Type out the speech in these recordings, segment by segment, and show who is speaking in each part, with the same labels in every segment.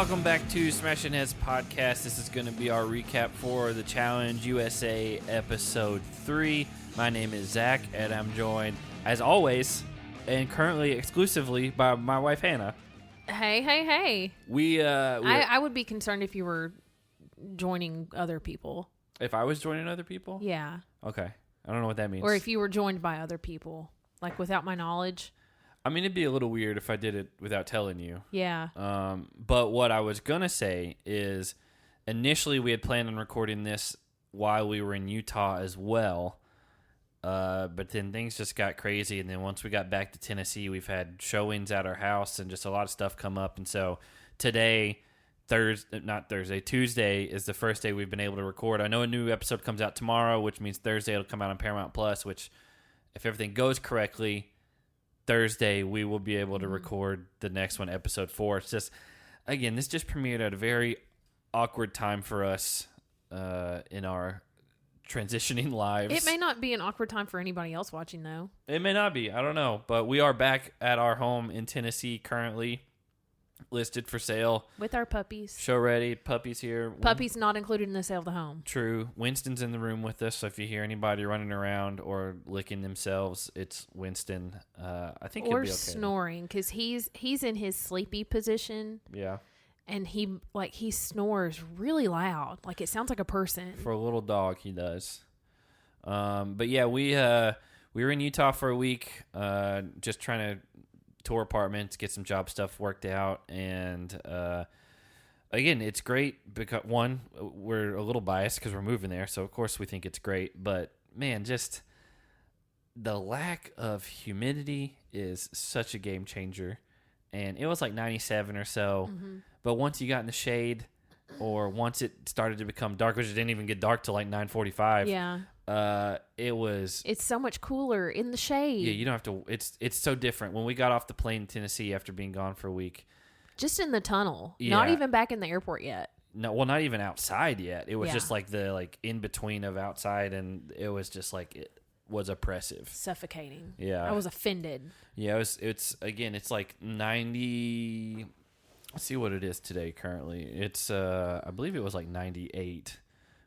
Speaker 1: Welcome back to Smashing Heads Podcast. This is going to be our recap for the Challenge USA Episode 3. My name is Zach, and I'm joined, as always, and currently exclusively by my wife, Hannah.
Speaker 2: Hey. I would be concerned if you were joining other people.
Speaker 1: If I was joining other people?
Speaker 2: Yeah.
Speaker 1: Okay. I don't know what that means.
Speaker 2: Or if you were joined by other people, like without my knowledge.
Speaker 1: I mean, it'd be a little weird if I did it without telling you.
Speaker 2: Yeah.
Speaker 1: But what I was going to say is initially we had planned on recording this while we were in Utah as well. But then things just got crazy. And then once we got back to Tennessee, we've had showings at our house and just a lot of stuff come up. And so today, Tuesday is the first day we've been able to record. I know a new episode comes out tomorrow, which means Thursday it'll come out on Paramount Plus, which if everything goes correctly, Thursday we will be able to record the next one, episode 4. It's just, again, this just premiered at a very awkward time for us in our transitioning lives.
Speaker 2: It may not be an awkward time for anybody else watching, though.
Speaker 1: It may not be. I don't know. But we are back at our home in Tennessee currently, listed for sale.
Speaker 2: With our puppies.
Speaker 1: Show ready. Puppies here.
Speaker 2: Puppies not included in the sale of the home.
Speaker 1: True. Winston's in the room with us, so if you hear anybody running around or licking themselves, it's Winston. I think he'll be okay. Or
Speaker 2: snoring, because he's in his sleepy position.
Speaker 1: Yeah.
Speaker 2: And he snores really loud. Like it sounds like a person.
Speaker 1: For a little dog, he does. But yeah, we were in Utah for a week, just trying to tour apartments, get some job stuff worked out, and again, it's great because one, we're a little biased because we're moving there, so of course we think it's great. But man, just the lack of humidity is such a game changer. And it was like 97 or so. Mm-hmm. But once you got in the shade, or once it started to become dark, which it didn't even get dark till like 9:45.
Speaker 2: Yeah. It's so much cooler in the shade.
Speaker 1: Yeah, you don't have to. It's so different. When we got off the plane in Tennessee after being gone for a week,
Speaker 2: just in the tunnel,
Speaker 1: yeah.
Speaker 2: Not even back in the airport yet.
Speaker 1: No, well, not even outside yet. It was just like the in between of outside, and it was just like it was oppressive,
Speaker 2: suffocating.
Speaker 1: Yeah,
Speaker 2: I was offended.
Speaker 1: Yeah, it's like 90. Let's see what it is today. Currently, it's I believe it was like 98,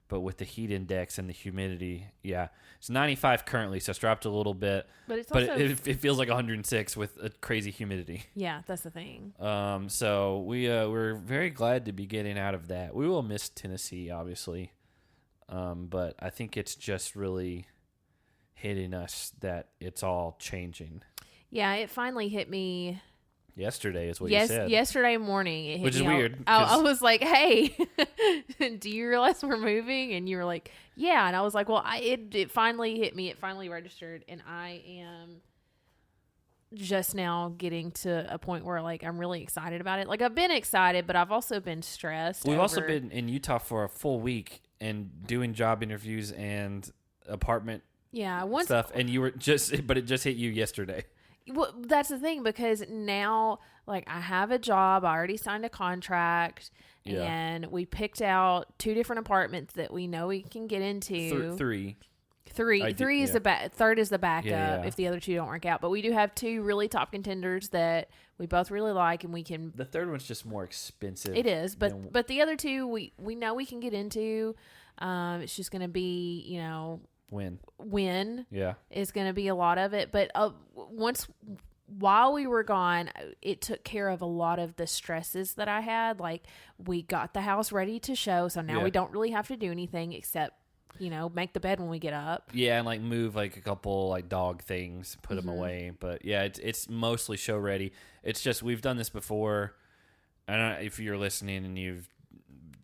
Speaker 1: but with the heat index and the humidity, yeah, it's 95 currently. So it's dropped a little bit, but it feels like 106 with a crazy humidity.
Speaker 2: Yeah, that's the thing.
Speaker 1: So we're very glad to be getting out of that. We will miss Tennessee, obviously, but I think it's just really hitting us that it's all changing.
Speaker 2: Yeah, it finally hit me.
Speaker 1: Yesterday is what you said.
Speaker 2: Yesterday morning. It hit
Speaker 1: Which
Speaker 2: me
Speaker 1: is weird.
Speaker 2: I was like, hey, do you realize we're moving? And you were like, yeah. And I was like, well, it finally hit me. It finally registered. And I am just now getting to a point where like I'm really excited about it. Like I've been excited, but I've also been stressed.
Speaker 1: We've also been in Utah for a full week and doing job interviews and apartment stuff. And you were but it just hit you yesterday.
Speaker 2: Well, that's the thing, because now, like, I have a job. I already signed a contract, and we picked out 2 different apartments that we know we can get into.
Speaker 1: Three.
Speaker 2: Three is the third is the backup if the other 2 don't work out. But we do have 2 really top contenders that we both really like, and we can.
Speaker 1: The third one's just more expensive.
Speaker 2: It is, but the other 2 we know we can get into. It's just going to be, when is going to be a lot of it. But while we were gone, it took care of a lot of the stresses that I had. Like we got the house ready to show, so now we don't really have to do anything except make the bed when we get up. Yeah,
Speaker 1: and like move like a couple like dog things, put them away. But yeah, it's mostly show ready. It's just we've done this before. I don't know if you're listening and you've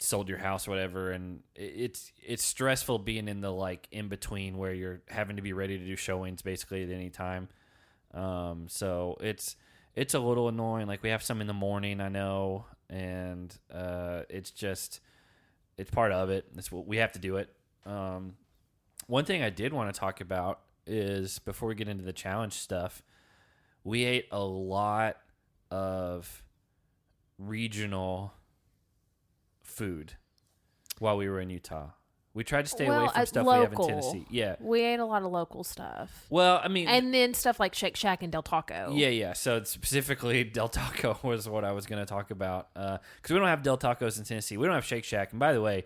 Speaker 1: sold your house or whatever, and it's stressful being in the like in between where you're having to be ready to do showings basically at any time. So it's a little annoying. Like we have some in the morning, I know, and it's part of it. It's what we have to do it. One thing I did want to talk about is before we get into the challenge stuff, we ate a lot of regional food while we were in Utah. We tried to stay away from stuff we have in Tennessee. Yeah.
Speaker 2: We ate a lot of local stuff.
Speaker 1: Well, I mean...
Speaker 2: And then stuff like Shake Shack and Del Taco.
Speaker 1: Yeah. So specifically, Del Taco was what I was going to talk about. Because we don't have Del Tacos in Tennessee. We don't have Shake Shack. And by the way,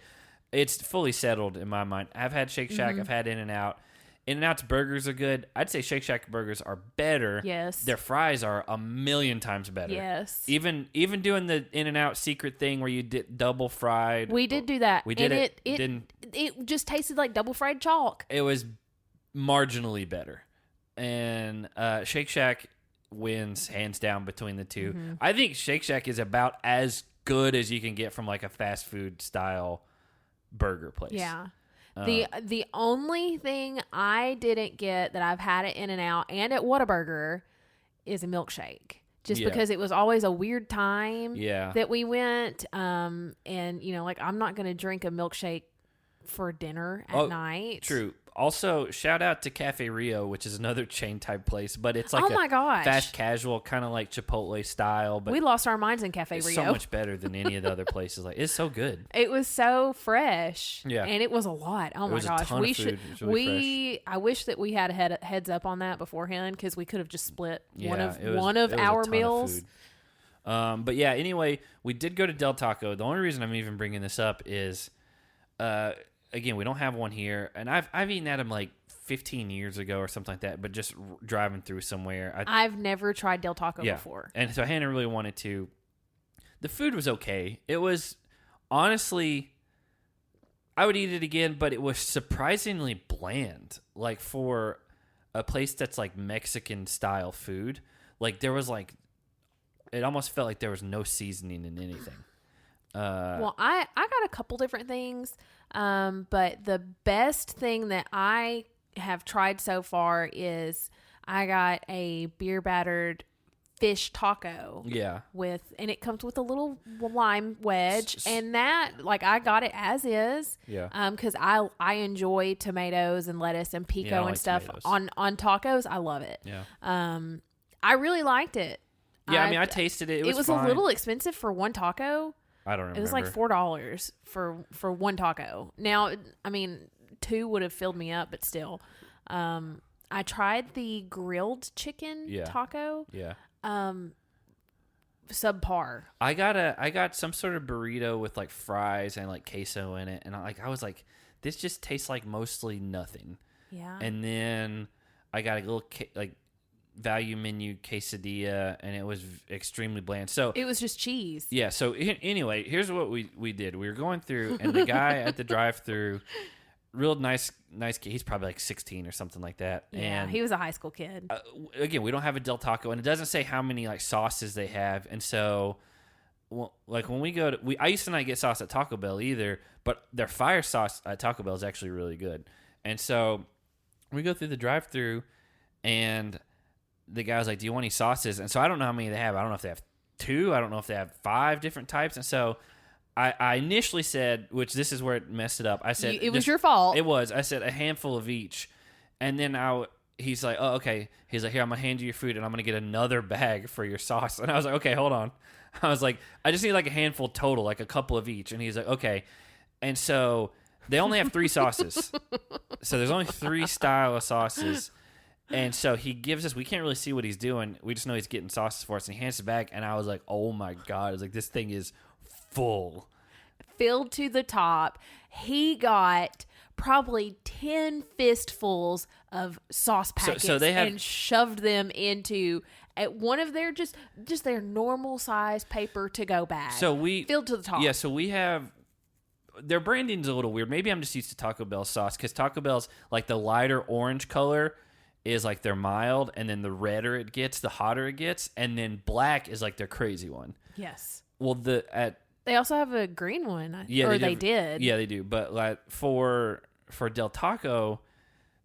Speaker 1: it's fully settled in my mind. I've had Shake Shack. I've had In-N-Out. In-N-Out's burgers are good. I'd say Shake Shack burgers are better.
Speaker 2: Yes.
Speaker 1: Their fries are a million times better.
Speaker 2: Yes.
Speaker 1: Even doing the In-N-Out secret thing where you did double fried.
Speaker 2: We did do that.
Speaker 1: We did
Speaker 2: and it just tasted like double fried chalk.
Speaker 1: It was marginally better. And Shake Shack wins hands down between the two. Mm-hmm. I think Shake Shack is about as good as you can get from like a fast food style burger place.
Speaker 2: Yeah. The only thing I didn't get that I've had at In-N-Out and at Whataburger is a milkshake. Just because it was always a weird time that we went. And, like I'm not going to drink a milkshake for dinner at night.
Speaker 1: True. Also, shout out to Cafe Rio, which is another chain type place, but it's like fast casual, kind of like Chipotle style. But
Speaker 2: we lost our minds in Cafe Rio.
Speaker 1: So much better than any of the other places. Like it's so good.
Speaker 2: It was so fresh.
Speaker 1: Yeah,
Speaker 2: and it was a lot. Oh my gosh,
Speaker 1: we should. Really
Speaker 2: I wish that we had a heads up on that beforehand because we could have just split one of our meals.
Speaker 1: But yeah, anyway, we did go to Del Taco. The only reason I'm even bringing this up is, again, we don't have one here, and I've eaten at them like 15 years ago or something like that, but just driving through somewhere.
Speaker 2: I've never tried Del Taco before.
Speaker 1: And so Hannah really wanted to. The food was okay. It was, honestly, I would eat it again, but it was surprisingly bland. Like for a place that's like Mexican-style food, like there was like, it almost felt like there was no seasoning in anything.
Speaker 2: Well, I got a couple different things, but the best thing that I have tried so far is I got a beer battered fish taco.
Speaker 1: Yeah.
Speaker 2: And it comes with a little lime wedge, and that I got it as is.
Speaker 1: Yeah.
Speaker 2: Because I enjoy tomatoes and lettuce and pico and stuff tomatoes. on tacos. I love it.
Speaker 1: Yeah.
Speaker 2: I really liked it.
Speaker 1: Yeah, I tasted it. It was
Speaker 2: fine. A little expensive for one taco.
Speaker 1: I don't remember.
Speaker 2: It was like $4 for one taco. Now, two would have filled me up, but still. I tried the grilled chicken taco.
Speaker 1: Yeah.
Speaker 2: Subpar.
Speaker 1: I got some sort of burrito with like fries and like queso in it, and I was like, this just tastes like mostly nothing.
Speaker 2: Yeah.
Speaker 1: And then I got a little value menu quesadilla, and it was extremely bland. So
Speaker 2: it was just cheese.
Speaker 1: Yeah. So anyway, here's what we did. We were going through, and the guy at the drive-thru, real nice kid. He's probably like 16 or something like that.
Speaker 2: Yeah,
Speaker 1: and
Speaker 2: he was a high school kid.
Speaker 1: Again, we don't have a Del Taco, and it doesn't say how many like sauces they have. And so, like when we go to, I used to not get sauce at Taco Bell either, but their fire sauce at Taco Bell is actually really good. And so we go through the drive-thru, and the guy was like, do you want any sauces? And so I don't know how many they have. I don't know if they have 2. I don't know if they have 5 different types. And so I initially said, which this is where it messed it up. I said,
Speaker 2: it was your fault.
Speaker 1: It was. I said a handful of each. And then he's like, oh, okay. He's like, here, I'm going to hand you your food, and I'm going to get another bag for your sauce. And I was like, okay, hold on. I was like, I just need like a handful total, like a couple of each. And he's like, okay. And so they only have 3 sauces. So there's only 3 style of sauces. And so he gives us, we can't really see what he's doing. We just know he's getting sauces for us, and he hands it back. And I was like, oh my God. I was like, this thing is full.
Speaker 2: Filled to the top. He got probably 10 fistfuls of sauce packets and shoved them into one of their just their normal size paper to go bag.
Speaker 1: So
Speaker 2: filled to the top.
Speaker 1: Yeah, so we have, their branding's a little weird. Maybe I'm just used to Taco Bell sauce, because Taco Bell's like the lighter orange color is like their mild, and then the redder it gets, the hotter it gets, and then black is like their crazy one.
Speaker 2: Yes.
Speaker 1: Well,
Speaker 2: they also have a green one. Yeah, they did.
Speaker 1: Yeah, they do. But like for Del Taco,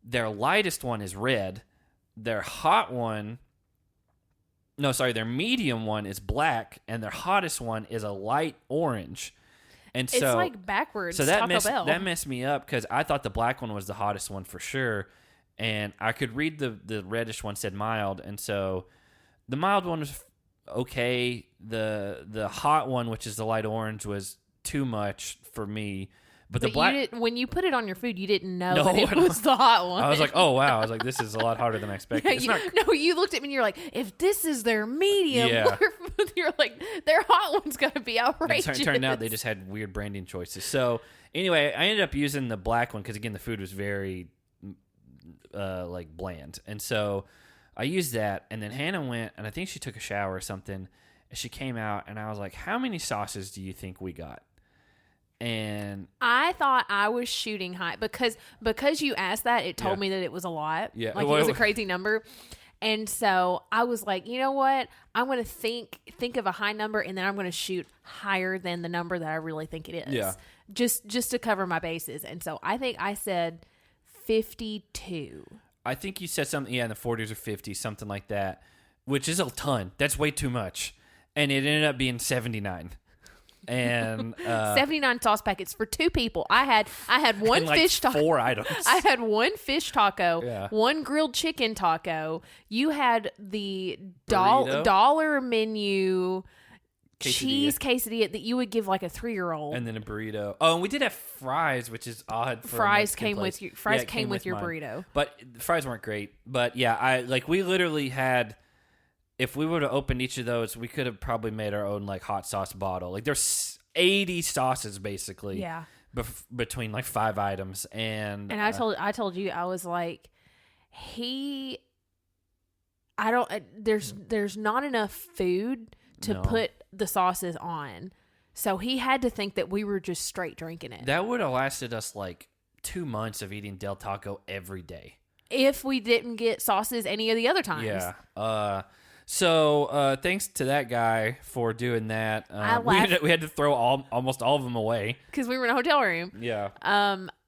Speaker 1: their lightest one is red. Their hot one, their medium one is black, and their hottest one is a light orange. And so
Speaker 2: it's like backwards.
Speaker 1: So
Speaker 2: Bell.
Speaker 1: that messed me up, because I thought the black one was the hottest one for sure. And I could read the reddish one said mild, and so the mild one was okay. The hot one, which is the light orange, was too much for me. But the black,
Speaker 2: when you put it on your food, you didn't know that it was the hot one.
Speaker 1: I was like, oh wow, I was like, this is a lot hotter than I expected.
Speaker 2: You looked at me and you're like, if this is their medium, you're like, their hot one's gonna be outrageous.
Speaker 1: It turned out they just had weird branding choices. So anyway, I ended up using the black one because again, the food was very like bland, and so I used that. And then Hannah went, and I think she took a shower or something. And she came out, and I was like, how many sauces do you think we got? And
Speaker 2: I thought I was shooting high because you asked that, it told me that it was a lot.
Speaker 1: Yeah.
Speaker 2: Like it was a crazy number. And so I was like, you know what? I'm going to think of a high number, and then I'm going to shoot higher than the number that I really think it is.
Speaker 1: Yeah.
Speaker 2: Just to cover my bases. And so I think I said 52.
Speaker 1: I think you said something, in the 40s or 50s, something like that, which is a ton. That's way too much. And it ended up being 79. And
Speaker 2: 79 sauce packets for 2 people. I had one fish taco.
Speaker 1: 4 items.
Speaker 2: I had one fish taco, one grilled chicken taco. You had the dollar menu cheese quesadilla that you would give like a 3-year-old,
Speaker 1: and then a burrito. Oh, and we did have fries, which is odd.
Speaker 2: Fries came with your burrito,
Speaker 1: but the fries weren't great. But yeah, we literally had. If we would have opened each of those, we could have probably made our own like hot sauce bottle. Like there's 80 sauces basically.
Speaker 2: Yeah.
Speaker 1: Between like 5 items, and
Speaker 2: I told you, I was like, there's not enough food to put the sauces on, so he had to think that we were just straight drinking it.
Speaker 1: That would have lasted us like 2 months of eating Del Taco every day
Speaker 2: if we didn't get sauces any of the other times.
Speaker 1: Yeah. So thanks to that guy for doing that. We had to throw almost all of them away
Speaker 2: because we were in a hotel room.
Speaker 1: Yeah.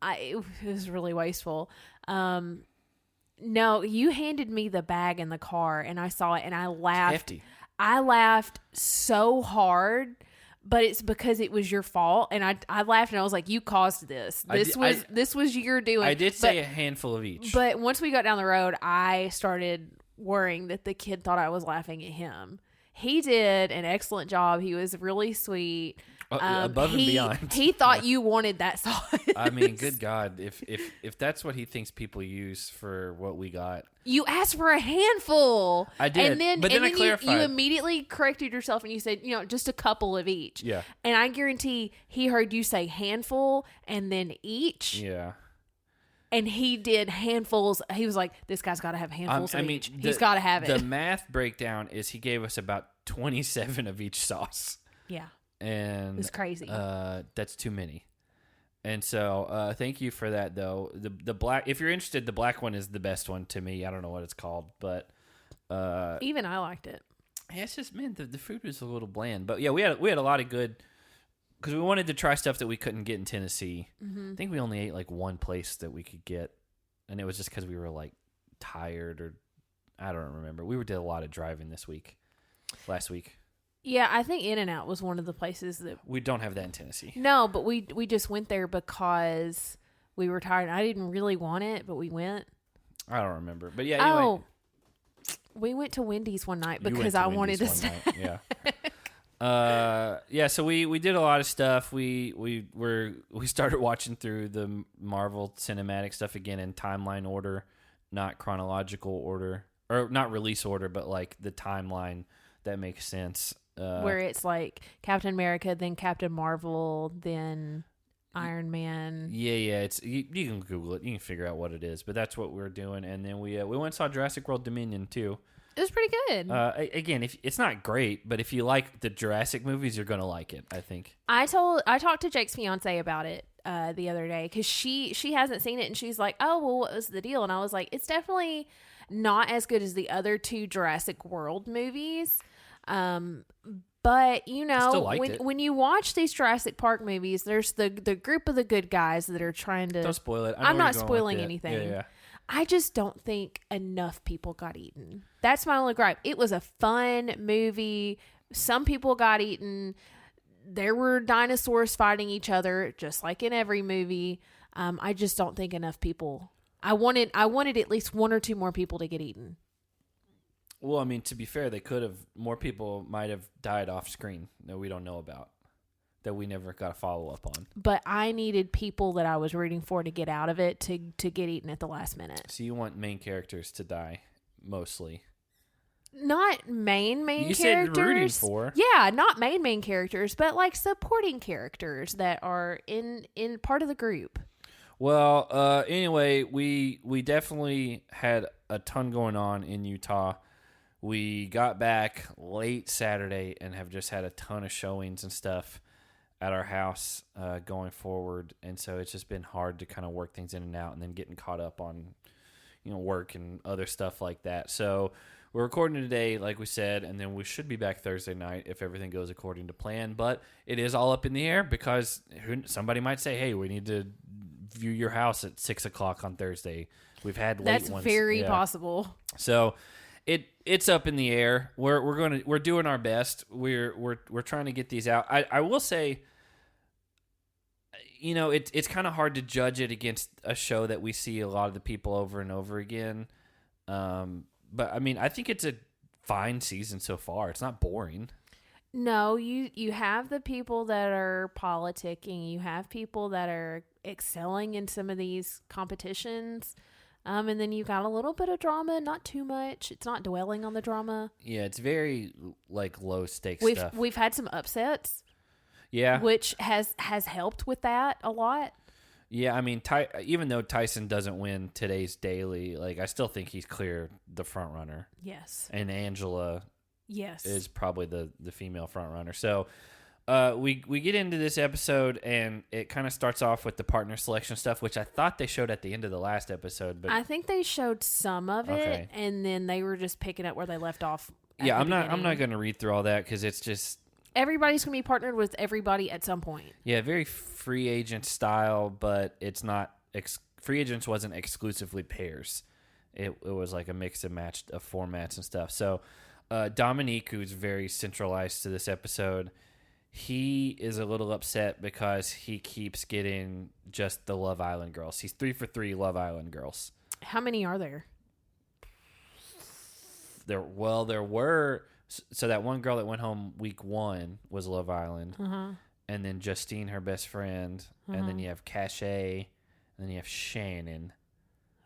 Speaker 2: It was really wasteful. No, you handed me the bag in the car, and I saw it, and I laughed.
Speaker 1: Hefty.
Speaker 2: I laughed so hard, but it's because it was your fault, and I laughed, and I was like, "You caused this. This was your doing."
Speaker 1: I did say a handful of each,
Speaker 2: but once we got down the road, I started worrying that the kid thought I was laughing at him. He did an excellent job. He was really sweet.
Speaker 1: Above and beyond.
Speaker 2: He thought you wanted that sauce.
Speaker 1: I mean, good God, if that's what he thinks people use for what we got.
Speaker 2: You asked for a handful.
Speaker 1: I did, but then I clarified.
Speaker 2: You immediately corrected yourself and you said, just a couple of each.
Speaker 1: Yeah.
Speaker 2: And I guarantee he heard you say handful and then each.
Speaker 1: Yeah.
Speaker 2: And he did handfuls. He was like, this guy's got to have handfuls of each. He's got to have it.
Speaker 1: The math breakdown is he gave us about 27 of each sauce.
Speaker 2: Yeah.
Speaker 1: And
Speaker 2: it's crazy.
Speaker 1: That's too many. And so thank you for that, though. The black, if you're interested, the black one is the best one to me. I don't know what it's called, but
Speaker 2: even I liked it.
Speaker 1: Yeah, it's just, man, the food was a little bland. But yeah, we had a lot of good, because we wanted to try stuff that we couldn't get in Tennessee. Mm-hmm. I think we only ate like one place that we could get, and it was just because we were like tired, or I don't remember. We did a lot of driving last week.
Speaker 2: Yeah, I think In-N-Out was one of the places that...
Speaker 1: We don't have that in Tennessee.
Speaker 2: No, but we just went there because we were tired. I didn't really want it, but we went.
Speaker 1: I don't remember. But yeah, anyway.
Speaker 2: Oh, we went to Wendy's one night because I wanted to snack.
Speaker 1: Yeah. Yeah, so we did a lot of stuff. We started watching through the Marvel cinematic stuff again in timeline order, not chronological order, or not release order, but like the timeline that makes sense.
Speaker 2: Where it's like Captain America, then Captain Marvel, then Iron Man.
Speaker 1: Yeah. It's you can Google it. You can figure out what it is. But that's what we're doing. And then we went and saw Jurassic World Dominion too.
Speaker 2: It was pretty good.
Speaker 1: Again, if it's not great, but if you like the Jurassic movies, you're gonna like it, I think.
Speaker 2: I talked to Jake's fiance about it the other day because she hasn't seen it, and she's like, "Oh, well, what was the deal?" And I was like, "It's definitely not as good as the other 2 Jurassic World movies." But when you watch these Jurassic Park movies, there's the group of the good guys that are trying to.
Speaker 1: Don't spoil it.
Speaker 2: I'm not spoiling anything.
Speaker 1: Yeah.
Speaker 2: I just don't think enough people got eaten. That's my only gripe. It was a fun movie. Some people got eaten. There were dinosaurs fighting each other, just like in every movie. I just don't think enough people. I wanted at least 1 or 2 more people to get eaten.
Speaker 1: Well, I mean, to be fair, more people might have died off screen that we don't know about. that we never got a follow-up on.
Speaker 2: But I needed people that I was rooting for to get out of it to get eaten at the last minute.
Speaker 1: So you want main characters to die, mostly.
Speaker 2: Not main
Speaker 1: you
Speaker 2: characters.
Speaker 1: You said rooting for.
Speaker 2: Yeah, not main characters, but like supporting characters that are in part of the group.
Speaker 1: Well, anyway, we definitely had a ton going on in Utah. We got back late Saturday and have just had a ton of showings and stuff at our house going forward. And so it's just been hard to kind of work things in and out and then getting caught up on, work and other stuff like that. So we're recording today, like we said, and then we should be back Thursday night if everything goes according to plan. But it is all up in the air because somebody might say, hey, we need to view your house at 6 o'clock on Thursday. We've had late ones.
Speaker 2: That's very possible.
Speaker 1: So it's up in the air. We're doing our best. We're trying to get these out. I will say, it's kind of hard to judge it against a show that we see a lot of the people over and over again. But I mean, I think it's a fine season so far. It's not boring.
Speaker 2: No, you have the people that are politicking. You have people that are excelling in some of these competitions. And then you got a little bit of drama, not too much. It's not dwelling on the drama.
Speaker 1: Yeah, it's very low stakes stuff.
Speaker 2: We've had some upsets.
Speaker 1: Yeah.
Speaker 2: Which has helped with that a lot.
Speaker 1: Yeah, I mean, even though Tyson doesn't win today's daily, I still think he's clear the front runner.
Speaker 2: Yes.
Speaker 1: And Angela is probably the female front runner. So we get into this episode, and it kind of starts off with the partner selection stuff, which I thought they showed at the end of the last episode. But
Speaker 2: I think they showed some of it, and then they were just picking up where they left off.
Speaker 1: Yeah, I'm not going to read through all that because it's just...
Speaker 2: Everybody's going to be partnered with everybody at some point.
Speaker 1: Yeah, very free agent style, but it's not... free agents wasn't exclusively pairs. It was like a mix and match of formats and stuff. So Dominique, who's very centralized to this episode, he is a little upset because he keeps getting just the Love Island girls. He's 3 for 3 Love Island girls.
Speaker 2: How many are there?
Speaker 1: There were... So that one girl that went home week 1 was Love Island.
Speaker 2: Uh-huh.
Speaker 1: And then Justine, her best friend. Uh-huh. And then you have Cachet. And then you have Shannon.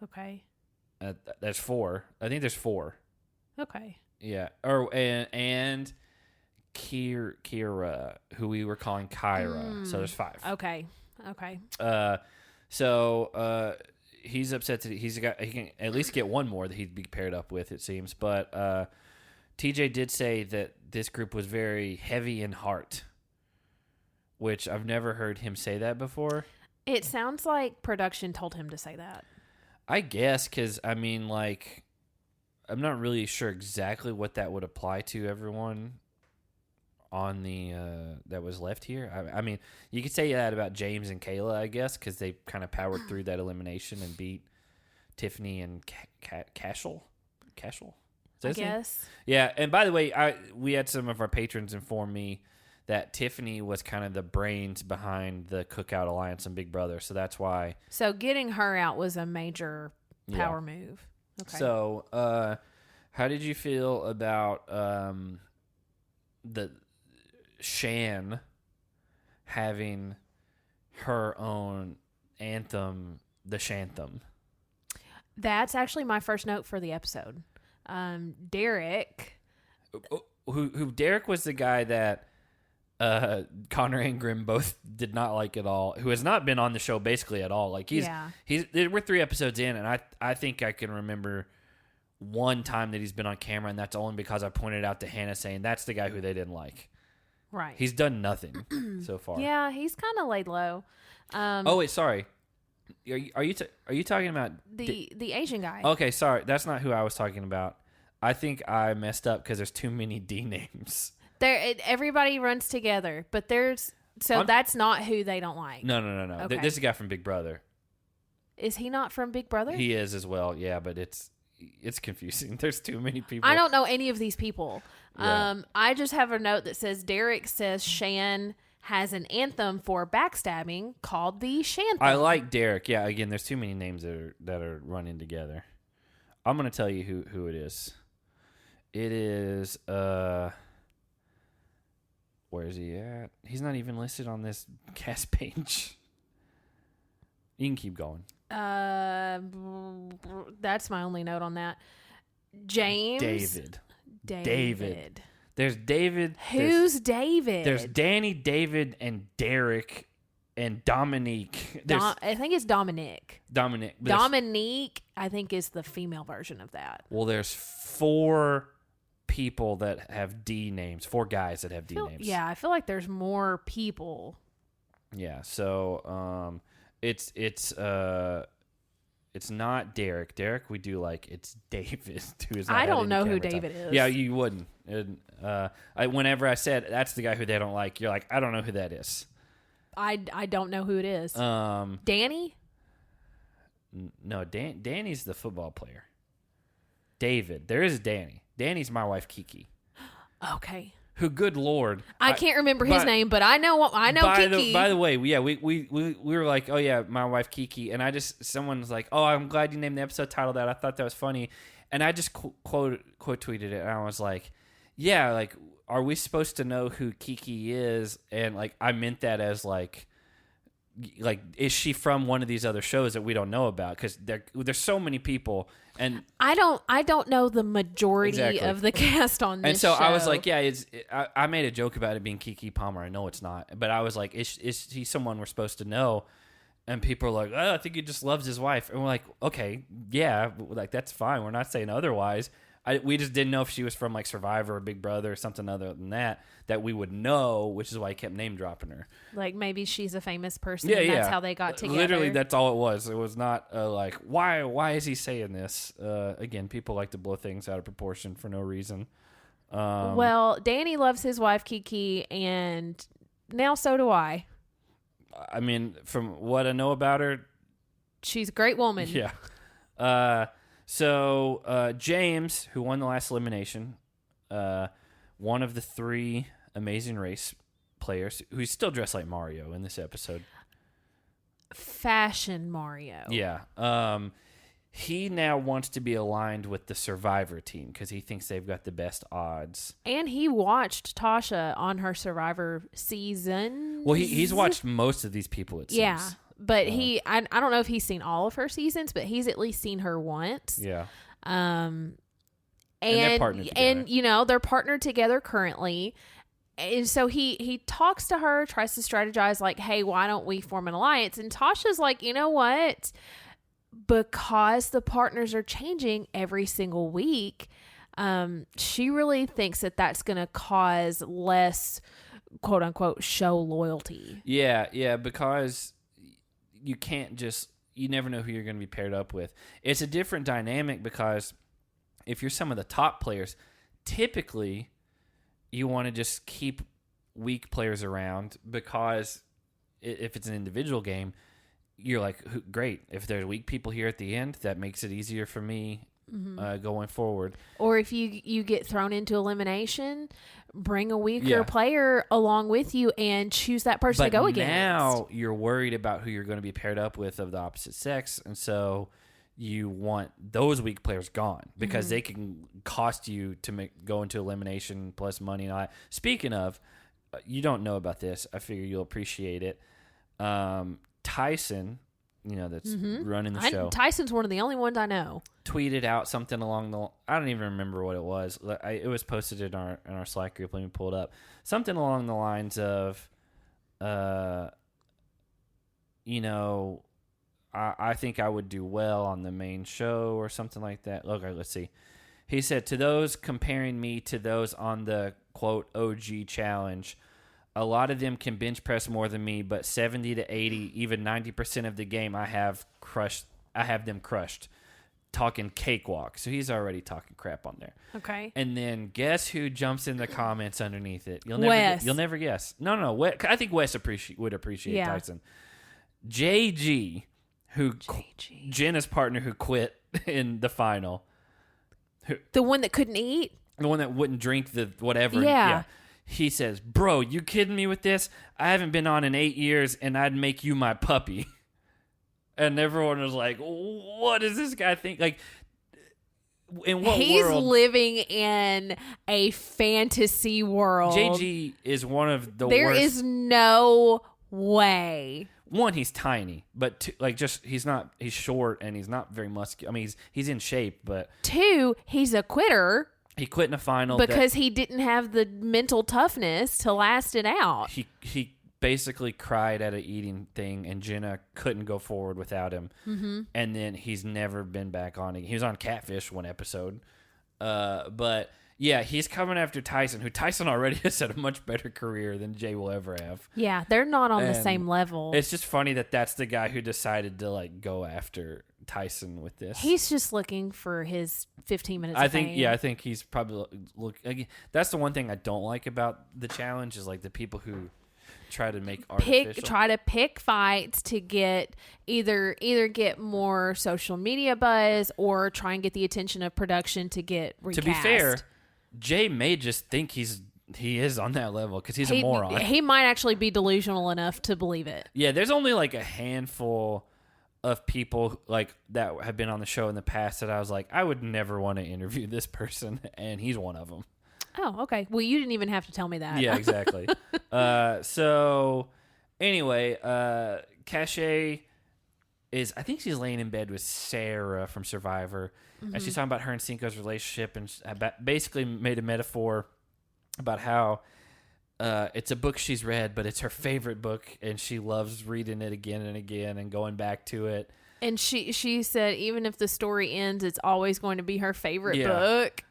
Speaker 2: Okay.
Speaker 1: There's 4. I think there's 4. Okay. Yeah. And Kira, who we were calling Kyra. So there's 5.
Speaker 2: Okay.
Speaker 1: So he's upset that he can at least get one more that he'd be paired up with, it seems. But TJ did say that this group was very heavy in heart, which I've never heard him say that before.
Speaker 2: It sounds like production told him to say that.
Speaker 1: I guess, because, I mean, I'm not really sure exactly what that would apply to everyone on the that was left here. I mean, you could say that about James and Kayla, I guess, because they kind of powered through that elimination and beat Tiffany and Cashel.
Speaker 2: I guess.
Speaker 1: Yeah, and by the way, we had some of our patrons inform me that Tiffany was kind of the brains behind the Cookout Alliance and Big Brother, so that's why.
Speaker 2: So getting her out was a major power move. Okay.
Speaker 1: So, how did you feel about the Shan having her own anthem, the Shantham?
Speaker 2: That's actually my first note for the episode. Derek,
Speaker 1: who Derek was the guy that Connor and Grimm both did not like at all, who has not been on the show basically at all. We're 3 episodes in, and I think I can remember one time that he's been on camera, and that's only because I pointed out to Hannah saying that's the guy who they didn't like.
Speaker 2: Right.
Speaker 1: He's done nothing so far.
Speaker 2: Yeah, he's kind of laid low.
Speaker 1: Oh wait, sorry. Are you talking about
Speaker 2: the Asian guy?
Speaker 1: Okay, sorry, that's not who I was talking about. I think I messed up because there's too many D names.
Speaker 2: Everybody runs together, but that's not who they don't like.
Speaker 1: No.
Speaker 2: Okay.
Speaker 1: This is a guy from Big Brother.
Speaker 2: Is he not from Big Brother?
Speaker 1: He is as well. Yeah, but it's confusing. There's too many people.
Speaker 2: I don't know any of these people.
Speaker 1: Yeah.
Speaker 2: I just have a note that says Derek says Shan has an anthem for backstabbing called the Shantham.
Speaker 1: I like Derek. Yeah, again, there's too many names that are running together. I'm going to tell you who it is. It is, Where is he at? He's not even listed on this cast page. You can keep going.
Speaker 2: That's my only note on that. James.
Speaker 1: David. There's David.
Speaker 2: Who's David?
Speaker 1: There's Danny, David, and Derek, and Dominique.
Speaker 2: I think it's Dominique.
Speaker 1: Dominique,
Speaker 2: I think, is the female version of that.
Speaker 1: Well, there's 4 people that have D names. 4 guys that have D names.
Speaker 2: Yeah, I feel like there's more people.
Speaker 1: Yeah, so it's not Derek. Derek, we do like. It's David. Who is
Speaker 2: I don't know who David is.
Speaker 1: Yeah, you wouldn't. And, whenever I said that's the guy who they don't like, you're like, I don't know who that is.
Speaker 2: I don't know who it is. Danny?
Speaker 1: No, Danny's the football player. David. There is Danny. Danny's my wife, Kiki.
Speaker 2: Okay.
Speaker 1: Who, good Lord.
Speaker 2: I can't remember his name, but I know Kiki.
Speaker 1: By the way, yeah, we were like, oh yeah, my wife Kiki, and someone was like, oh, I'm glad you named the episode title that. I thought that was funny, and I just quote tweeted it, and I was like, yeah, like, are we supposed to know who Kiki is? And like, I meant that as like, is she from one of these other shows that we don't know about? Because there's so many people, and
Speaker 2: I don't know the majority of the cast on this.
Speaker 1: And so
Speaker 2: show.
Speaker 1: I was like, yeah, I made a joke about it being Keke Palmer. I know it's not, but I was like, is he someone we're supposed to know? And people are like, oh, I think he just loves his wife. And we're like, okay, yeah, like that's fine. We're not saying otherwise. We just didn't know if she was from like Survivor or Big Brother or something other than that we would know, which is why I kept name dropping her.
Speaker 2: Like maybe she's a famous person. Yeah, and that's how they got together.
Speaker 1: Literally, that's all it was. It was not like, why is he saying this? Again, people like to blow things out of proportion for no reason.
Speaker 2: Well, Danny loves his wife Kiki, and now so do I.
Speaker 1: I mean, from what I know about her,
Speaker 2: she's a great woman.
Speaker 1: Yeah. So James, who won the last elimination, one of the 3 Amazing Race players, who's still dressed like Mario in this episode.
Speaker 2: Fashion Mario.
Speaker 1: Yeah. He now wants to be aligned with the Survivor team because he thinks they've got the best odds.
Speaker 2: And he watched Tasha on her Survivor season.
Speaker 1: Well, he's watched most of these people, it seems.
Speaker 2: Yeah. But I don't know if he's seen all of her seasons, but he's at least seen her once.
Speaker 1: Yeah.
Speaker 2: And
Speaker 1: they're partnered together.
Speaker 2: And, they're partnered together currently. And so he talks to her, tries to strategize like, hey, why don't we form an alliance? And Tasha's like, you know what? Because the partners are changing every single week, she really thinks that that's going to cause less, quote unquote, show loyalty.
Speaker 1: Yeah, because you can't you never know who you're going to be paired up with. It's a different dynamic because if you're some of the top players, typically you want to just keep weak players around because if it's an individual game, you're like, great. If there's weak people here at the end, that makes it easier for me going forward.
Speaker 2: Or if you get thrown into elimination, bring a weaker player along with you and choose that person to go against.
Speaker 1: Now you're worried about who you're going to be paired up with of the opposite sex, and so you want those weak players gone because they can cost you to go into elimination plus money and all that. Speaking of, you don't know about this. I figure you'll appreciate it. Tyson, that's running the show.
Speaker 2: Tyson's one of the only ones I know.
Speaker 1: Tweeted out something along I don't even remember what it was. It was posted in our Slack group. Let me pull it up. Something along the lines of, I think I would do well on the main show or something like that. Okay, let's see. He said, to those comparing me to those on the, quote, OG challenge, a lot of them can bench press more than me, but 70 to 80, even 90% of the game I have them crushed. Talking cakewalk. So he's already talking crap on there.
Speaker 2: Okay.
Speaker 1: And then guess who jumps in the comments underneath it? You'll never guess. No. I think Wes would appreciate Tyson. Jeyyy, Jenna's partner who quit in the final.
Speaker 2: The one that couldn't eat?
Speaker 1: The one that wouldn't drink the whatever.
Speaker 2: Yeah.
Speaker 1: He says, bro, you kidding me with this? I haven't been on in 8 years, and I'd make you my puppy. And everyone was like, what does this guy think? Like, In what
Speaker 2: He's
Speaker 1: world?
Speaker 2: living in a fantasy world.
Speaker 1: Jeyyy is one of the worst.
Speaker 2: There is no way.
Speaker 1: One, he's tiny, but two, he's short and he's not very muscular. I mean, he's in shape, but...
Speaker 2: Two, he's a quitter.
Speaker 1: He quit in a final.
Speaker 2: Because he didn't have the mental toughness to last it out.
Speaker 1: He basically cried at an eating thing, and Jenna couldn't go forward without him. Mm-hmm. And then he's never been back on it. He was on Catfish one episode. But yeah, he's coming after Tyson, who Tyson already has had a much better career than Jeyyy will ever have.
Speaker 2: Yeah, they're not on the same level.
Speaker 1: It's just funny that that's the guy who decided to go after Tyson with this.
Speaker 2: He's just looking for his 15 minutes of fame.
Speaker 1: Yeah, I think he's probably that's the one thing I don't like about the challenge is the people who try to make
Speaker 2: try to pick fights to get either get more social media buzz or try and get the attention of production to get recast.
Speaker 1: To be fair, Jeyyy may just think he is on that level because he's a moron.
Speaker 2: He might actually be delusional enough to believe it.
Speaker 1: Yeah, there's only a handful of people that have been on the show in the past that I was I would never want to interview this person, and he's one of them.
Speaker 2: Oh, okay. Well, you didn't even have to tell me that.
Speaker 1: Yeah, exactly. So anyway, Cache I think she's laying in bed with Sarah from Survivor, and she's talking about her and Cinco's relationship, and basically made a metaphor about how it's a book she's read, but it's her favorite book, and she loves reading it again and again and going back to it.
Speaker 2: And she said even if the story ends, it's always going to be her favorite book.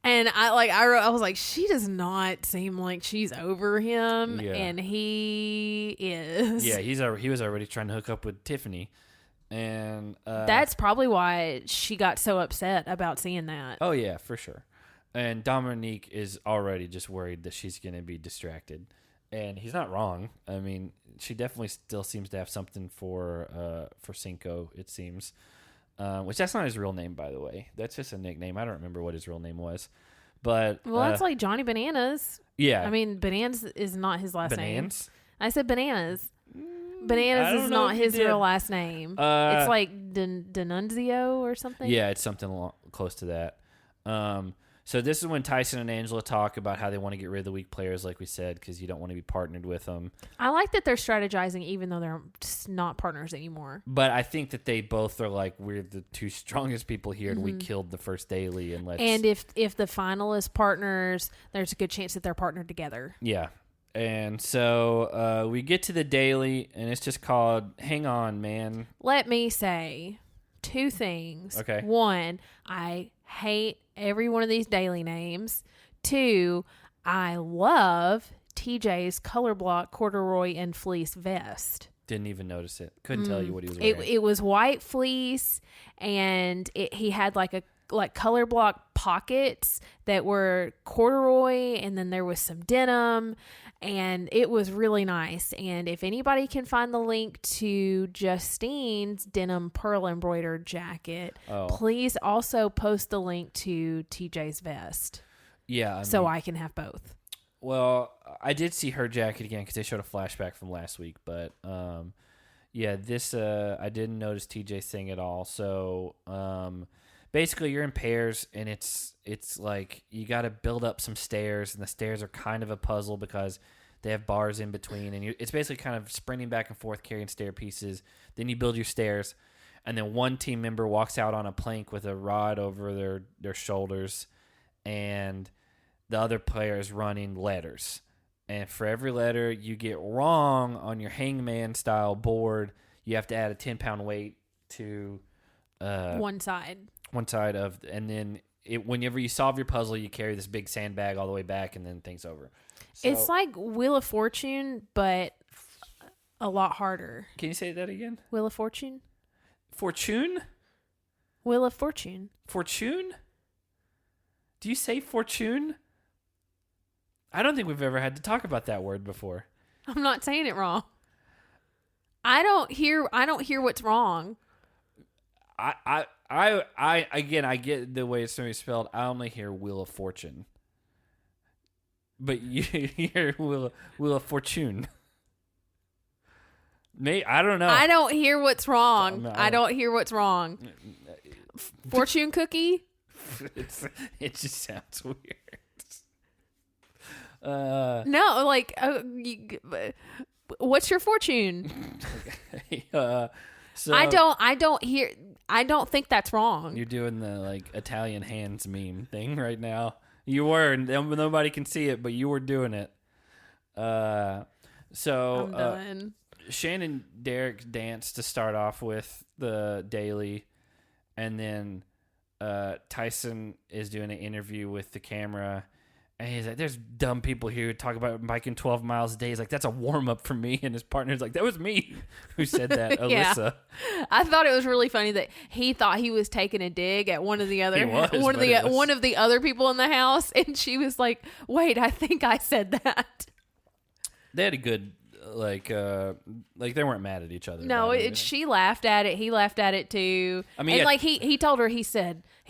Speaker 2: And I was like, she does not seem like she's over him, and he is.
Speaker 1: Yeah, he was already trying to hook up with Tiffany, and
Speaker 2: that's probably why she got so upset about seeing that.
Speaker 1: Oh yeah, for sure. And Dominique is already just worried that she's going to be distracted, and he's not wrong. I mean, she definitely still seems to have something for Cinco. It seems. Which that's not his real name, by the way. That's just a nickname. I don't remember what his real name was. But
Speaker 2: it's like Johnny Bananas.
Speaker 1: Yeah.
Speaker 2: I mean, Bananas is not his last name. I said Bananas.
Speaker 1: I
Speaker 2: Bananas is not his real last name. It's like Denunzio or something.
Speaker 1: Yeah, it's something close to that. So this is when Tyson and Angela talk about how they want to get rid of the weak players, like we said, because you don't want to be partnered with them.
Speaker 2: I like that they're strategizing, even though they're just not partners anymore.
Speaker 1: But I think that they both are we're the two strongest people here, and we killed the first daily. And
Speaker 2: if the finalist partners, there's a good chance that they're partnered together.
Speaker 1: Yeah. And so we get to the daily, and it's just called Hang On, Man.
Speaker 2: Let me say two things.
Speaker 1: Okay.
Speaker 2: One, I hate every one of these daily names. Two, I love TJ's color block corduroy and fleece vest.
Speaker 1: Didn't even notice it. Couldn't tell you what he was wearing.
Speaker 2: It was white fleece, and he had color block pockets that were corduroy, and then there was some denim, and it was really nice. And if anybody can find the link to Justee's denim pearl embroidered jacket, please also post the link to TJ's vest.
Speaker 1: Yeah.
Speaker 2: I can have both.
Speaker 1: Well, I did see her jacket again because they showed a flashback from last week. But, this I didn't notice TJ's thing at all. So, basically, you're in pairs, and it's you got to build up some stairs, and the stairs are kind of a puzzle because they have bars in between, and it's basically kind of sprinting back and forth, carrying stair pieces. Then you build your stairs, and then one team member walks out on a plank with a rod over their shoulders, and the other player is running letters. And for every letter you get wrong on your hangman-style board, you have to add a 10-pound weight to
Speaker 2: one side.
Speaker 1: And then whenever you solve your puzzle, you carry this big sandbag all the way back, and then thing's over. So,
Speaker 2: it's like Wheel of Fortune, but a lot harder.
Speaker 1: Can you say that again?
Speaker 2: Wheel of Fortune?
Speaker 1: Fortune?
Speaker 2: Wheel of Fortune.
Speaker 1: Fortune? Do you say fortune? I don't think we've ever had to talk about that word before.
Speaker 2: I'm not saying it wrong. I don't hear what's wrong.
Speaker 1: I get the way it's spelled. I only hear Wheel of Fortune. But you hear Wheel of Fortune. I don't know.
Speaker 2: I don't hear what's wrong. I don't hear what's wrong. Fortune cookie?
Speaker 1: It just sounds weird.
Speaker 2: No, like, what's your fortune?
Speaker 1: So
Speaker 2: I don't think that's wrong.
Speaker 1: You're doing the like Italian hands meme thing right now. You were, nobody can see it, but you were doing it. So
Speaker 2: I'm done.
Speaker 1: Shane and Derek dance to start off with the daily, and then Tyson is doing an interview with the camera. And he's like, there's dumb people here who talk about biking 12 miles a day. He's like, that's a warm-up for me. And his partner's like, that was me who said that, Alyssa.
Speaker 2: I thought it was really funny that he thought he was taking a dig at one of the other one of the other people in the house. And she was like, wait, I think I said that.
Speaker 1: They had a good, like they weren't mad at each other.
Speaker 2: No, she laughed at it. He laughed at it too. I mean, and like he told her, he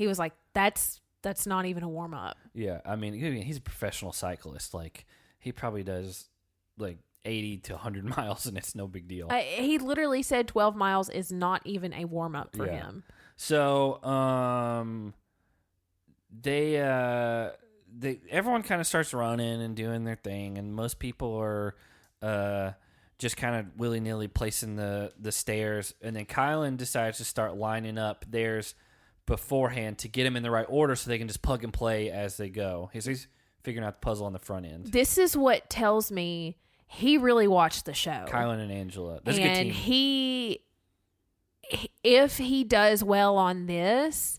Speaker 2: was like, that's not even a warm up.
Speaker 1: Yeah, I mean, he's a professional cyclist. Like, he probably does like 80 to 100 miles, and it's no big deal.
Speaker 2: He literally said 12 miles is not even a warm up for him.
Speaker 1: So, everyone kind of starts running and doing their thing, and most people are just kind of willy nilly placing the stairs, and then Katelin decides to start lining up theirs beforehand to get them in the right order so they can just plug and play as they go. He's figuring out the puzzle on the front end.
Speaker 2: This is what tells me he really watched the show.
Speaker 1: Katelin and Angela. That's a good team.
Speaker 2: And if he does well on this,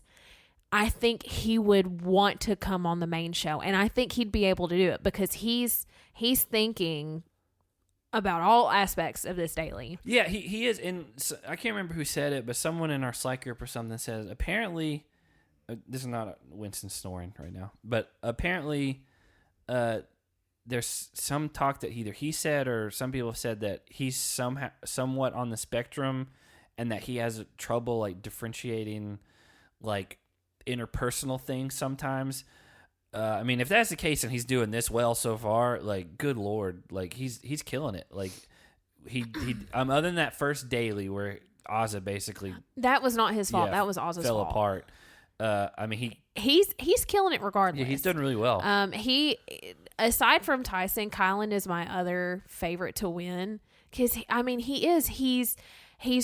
Speaker 2: I think he would want to come on the main show. And I think he'd be able to do it because he's thinking about all aspects of this daily.
Speaker 1: Yeah, he is. And I can't remember who said it, but someone in our psych group or something says, apparently, this is not Winston snoring right now, but apparently there's some talk that either he said or some people have said that he's somewhat on the spectrum and that he has trouble like differentiating like interpersonal things sometimes. I mean, if that's the case and he's doing this well so far, like, good Lord, like he's killing it. Like he other than that first daily where Ozza basically,
Speaker 2: that was not his fault. That was Ozza's
Speaker 1: fell
Speaker 2: fault.
Speaker 1: apart. I mean,
Speaker 2: he's killing it regardless.
Speaker 1: Yeah, he's done really well.
Speaker 2: He, aside from Tyson, Katelin is my other favorite to win because I mean he's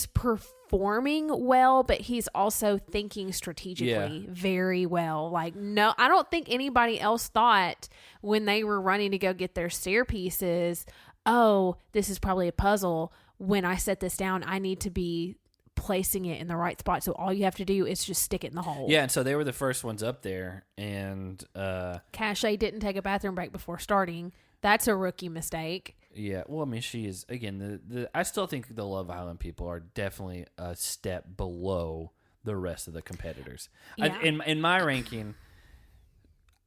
Speaker 2: performing well, but he's also thinking strategically very well. Like, no, I don't think anybody else thought when they were running to go get their stair pieces, oh, this is probably a puzzle. When I set this down, I need to be placing it in the right spot. So all you have to do is just stick it in the hole.
Speaker 1: Yeah, and so they were the first ones up there, and
Speaker 2: Cache didn't take a bathroom break before starting. That's a rookie mistake.
Speaker 1: Yeah, well, I mean, she is, again, I still think the Love Island people are definitely a step below the rest of the competitors.
Speaker 2: Yeah.
Speaker 1: In my ranking,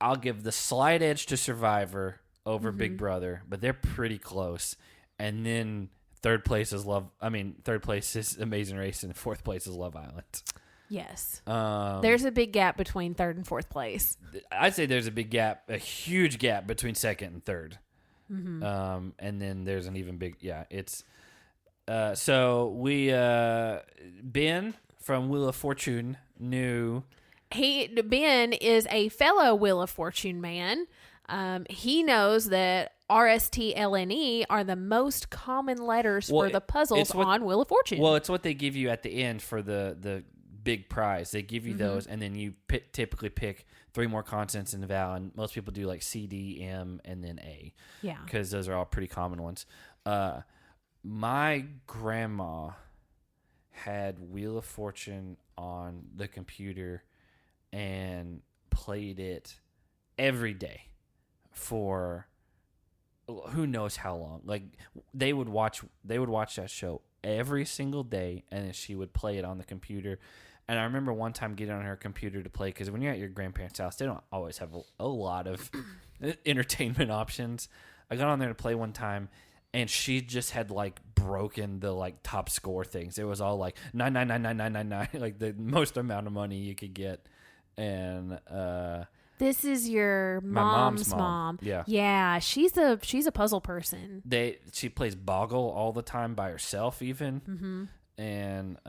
Speaker 1: I'll give the slight edge to Survivor over Big Brother, but they're pretty close. And then third place is Amazing Race, and fourth place is Love Island.
Speaker 2: Yes. There's a big gap between third and fourth place.
Speaker 1: I'd say there's a huge gap between second and third.
Speaker 2: Mm-hmm.
Speaker 1: And then there's an even big, it's, so we, Ben from Wheel of Fortune knew.
Speaker 2: Ben is a fellow Wheel of Fortune man. He knows that RSTLNE are the most common letters for the puzzles on Wheel of Fortune.
Speaker 1: Well, it's what they give you at the end for the big prize. They give you those, and then you typically pick 3 more consonants in the vowel, and most people do like C, D, M, and then A.
Speaker 2: Yeah.
Speaker 1: Because those are all pretty common ones. My grandma had Wheel of Fortune on the computer and played it every day for who knows how long. Like, they would watch that show every single day, and then she would play it on the computer. And I remember one time getting on her computer to play, because when you're at your grandparents' house, they don't always have a lot of entertainment options. I got on there to play one time, and she just had like broken the like top score things. It was all like 9999999, like the most amount of money you could get. And
Speaker 2: this is your mom's mom. Yeah, she's a puzzle person.
Speaker 1: She plays Boggle all the time by herself, even. Mm-hmm. And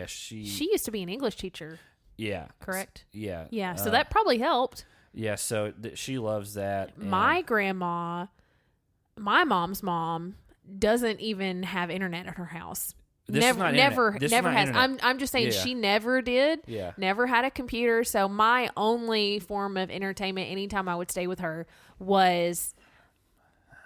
Speaker 1: she
Speaker 2: used to be an English teacher.
Speaker 1: Yeah.
Speaker 2: Correct?
Speaker 1: Yeah.
Speaker 2: Yeah, so that probably helped.
Speaker 1: Yeah, so she loves that.
Speaker 2: My grandma, my mom's mom, doesn't even have internet at her house. Never has. I'm just saying she never did.
Speaker 1: Yeah.
Speaker 2: Never had a computer. So my only form of entertainment anytime I would stay with her was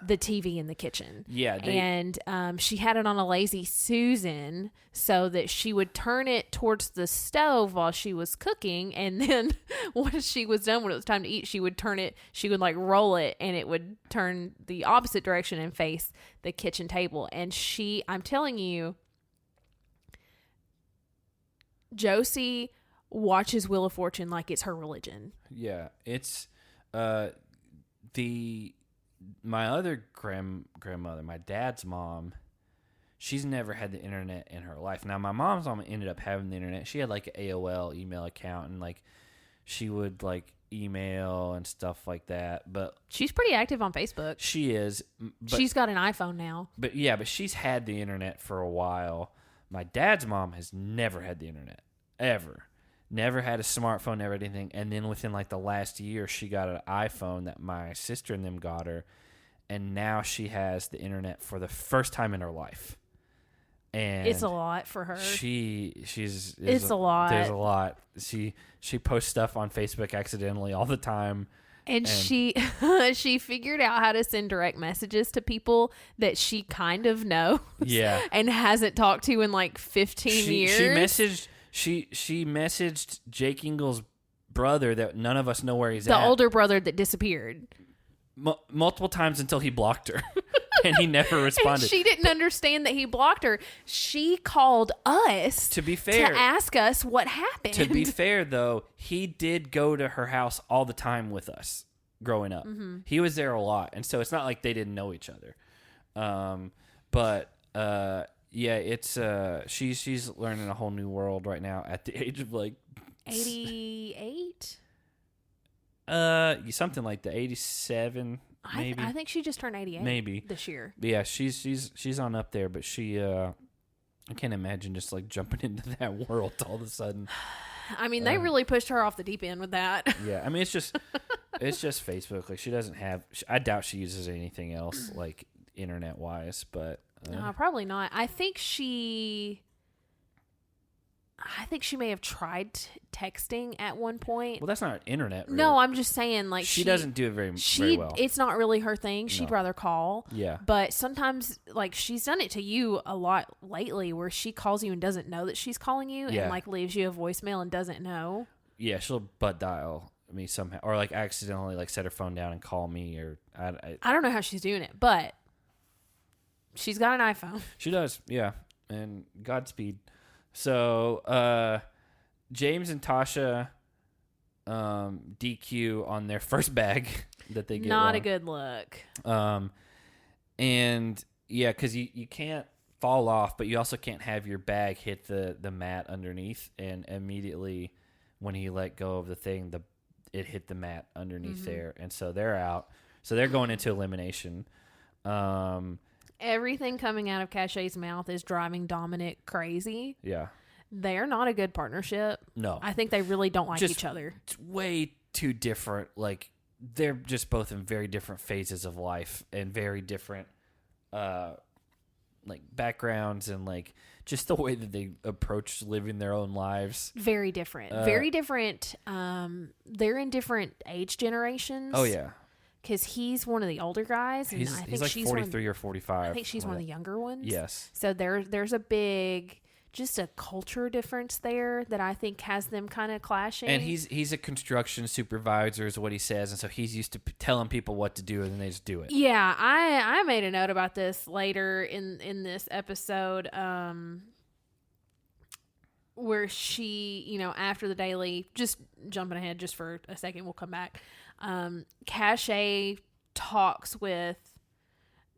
Speaker 2: the TV in the kitchen.
Speaker 1: Yeah.
Speaker 2: And she had it on a lazy Susan so that she would turn it towards the stove while she was cooking. And then once she was done, when it was time to eat, she would turn it, she would like roll it and it would turn the opposite direction and face the kitchen table. And I'm telling you, Josie watches Wheel of Fortune like it's her religion.
Speaker 1: Yeah. It's my other grandmother, my dad's mom, she's never had the internet in her life. Now, my mom's mom ended up having the internet. She had like an AOL email account, and like she would like email and stuff like that. But
Speaker 2: she's pretty active on Facebook.
Speaker 1: She is. But,
Speaker 2: she's got an iPhone now.
Speaker 1: But she's had the internet for a while. My dad's mom has never had the internet, ever. Never had a smartphone, never had anything. And then within like the last year, she got an iPhone that my sister and them got her. And now she has the internet for the first time in her life. And
Speaker 2: it's a lot for her.
Speaker 1: It's a lot. There's a lot. She posts stuff on Facebook accidentally all the time.
Speaker 2: And she figured out how to send direct messages to people that she kind of knows.
Speaker 1: Yeah.
Speaker 2: And hasn't talked to in like 15 years.
Speaker 1: She messaged Jake Ingles' brother that none of us know where he's at.
Speaker 2: The older brother that disappeared.
Speaker 1: Multiple times until he blocked her. And he never responded.
Speaker 2: And she didn't understand that he blocked her. She called us
Speaker 1: to ask
Speaker 2: us what happened.
Speaker 1: To be fair, though, he did go to her house all the time with us growing up. Mm-hmm. He was there a lot. And so it's not like they didn't know each other. Yeah, it's she's learning a whole new world right now at the age of like
Speaker 2: 88.
Speaker 1: Something like that. 87. Maybe.
Speaker 2: I think she just turned 88.
Speaker 1: Maybe
Speaker 2: this year.
Speaker 1: But yeah, she's on up there, but she I can't imagine just like jumping into that world all of a sudden.
Speaker 2: I mean, they really pushed her off the deep end with that.
Speaker 1: Yeah, I mean it's just Facebook. Like she doesn't have. I doubt she uses anything else like internet wise, but.
Speaker 2: No, probably not. I think she may have tried texting at one point.
Speaker 1: Well, that's not internet. Really.
Speaker 2: No, I'm just saying, like
Speaker 1: she doesn't do it very well.
Speaker 2: It's not really her thing. She'd rather call.
Speaker 1: Yeah.
Speaker 2: But sometimes, like she's done it to you a lot lately, where she calls you and doesn't know that she's calling you, and like leaves you a voicemail and doesn't know.
Speaker 1: Yeah, she'll butt dial me somehow, or like accidentally like set her phone down and call me, or
Speaker 2: I don't know how she's doing it, but. She's got an iPhone.
Speaker 1: She does, yeah. And Godspeed. So, James and Tasha DQ on their first bag that they get.
Speaker 2: Not a good look.
Speaker 1: And, yeah, because you can't fall off, but you also can't have your bag hit the mat underneath. And immediately when he let go of the thing, it hit the mat underneath there. And so they're out. So they're going into elimination.
Speaker 2: Everything coming out of Cachet's mouth is driving Dominic crazy.
Speaker 1: Yeah.
Speaker 2: They're not a good partnership.
Speaker 1: No.
Speaker 2: I think they really don't like each other.
Speaker 1: It's way too different. Like, they're just both in very different phases of life and very different, like, backgrounds and, like, just the way that they approach living their own lives.
Speaker 2: Very different. Very different. They're in different age generations.
Speaker 1: Oh, yeah.
Speaker 2: Because he's one of the older guys. And I think
Speaker 1: he's like
Speaker 2: she's
Speaker 1: 43 or 45.
Speaker 2: I think she's one of the younger ones.
Speaker 1: Yes.
Speaker 2: So there's a big, just a culture difference there that I think has them kind of clashing.
Speaker 1: And he's a construction supervisor is what he says. And so he's used to telling people what to do and then they just do it.
Speaker 2: Yeah. I made a note about this later in this episode where she, after the daily, just jumping ahead just for a second, we'll come back. Cachet talks with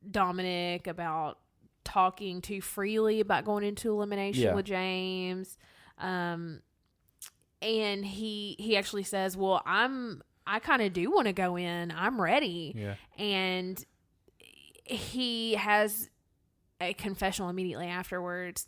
Speaker 2: Dominic about talking too freely about going into elimination with James. And he actually says, well, I kind of do want to go in. I'm ready.
Speaker 1: Yeah.
Speaker 2: And he has a confessional immediately afterwards.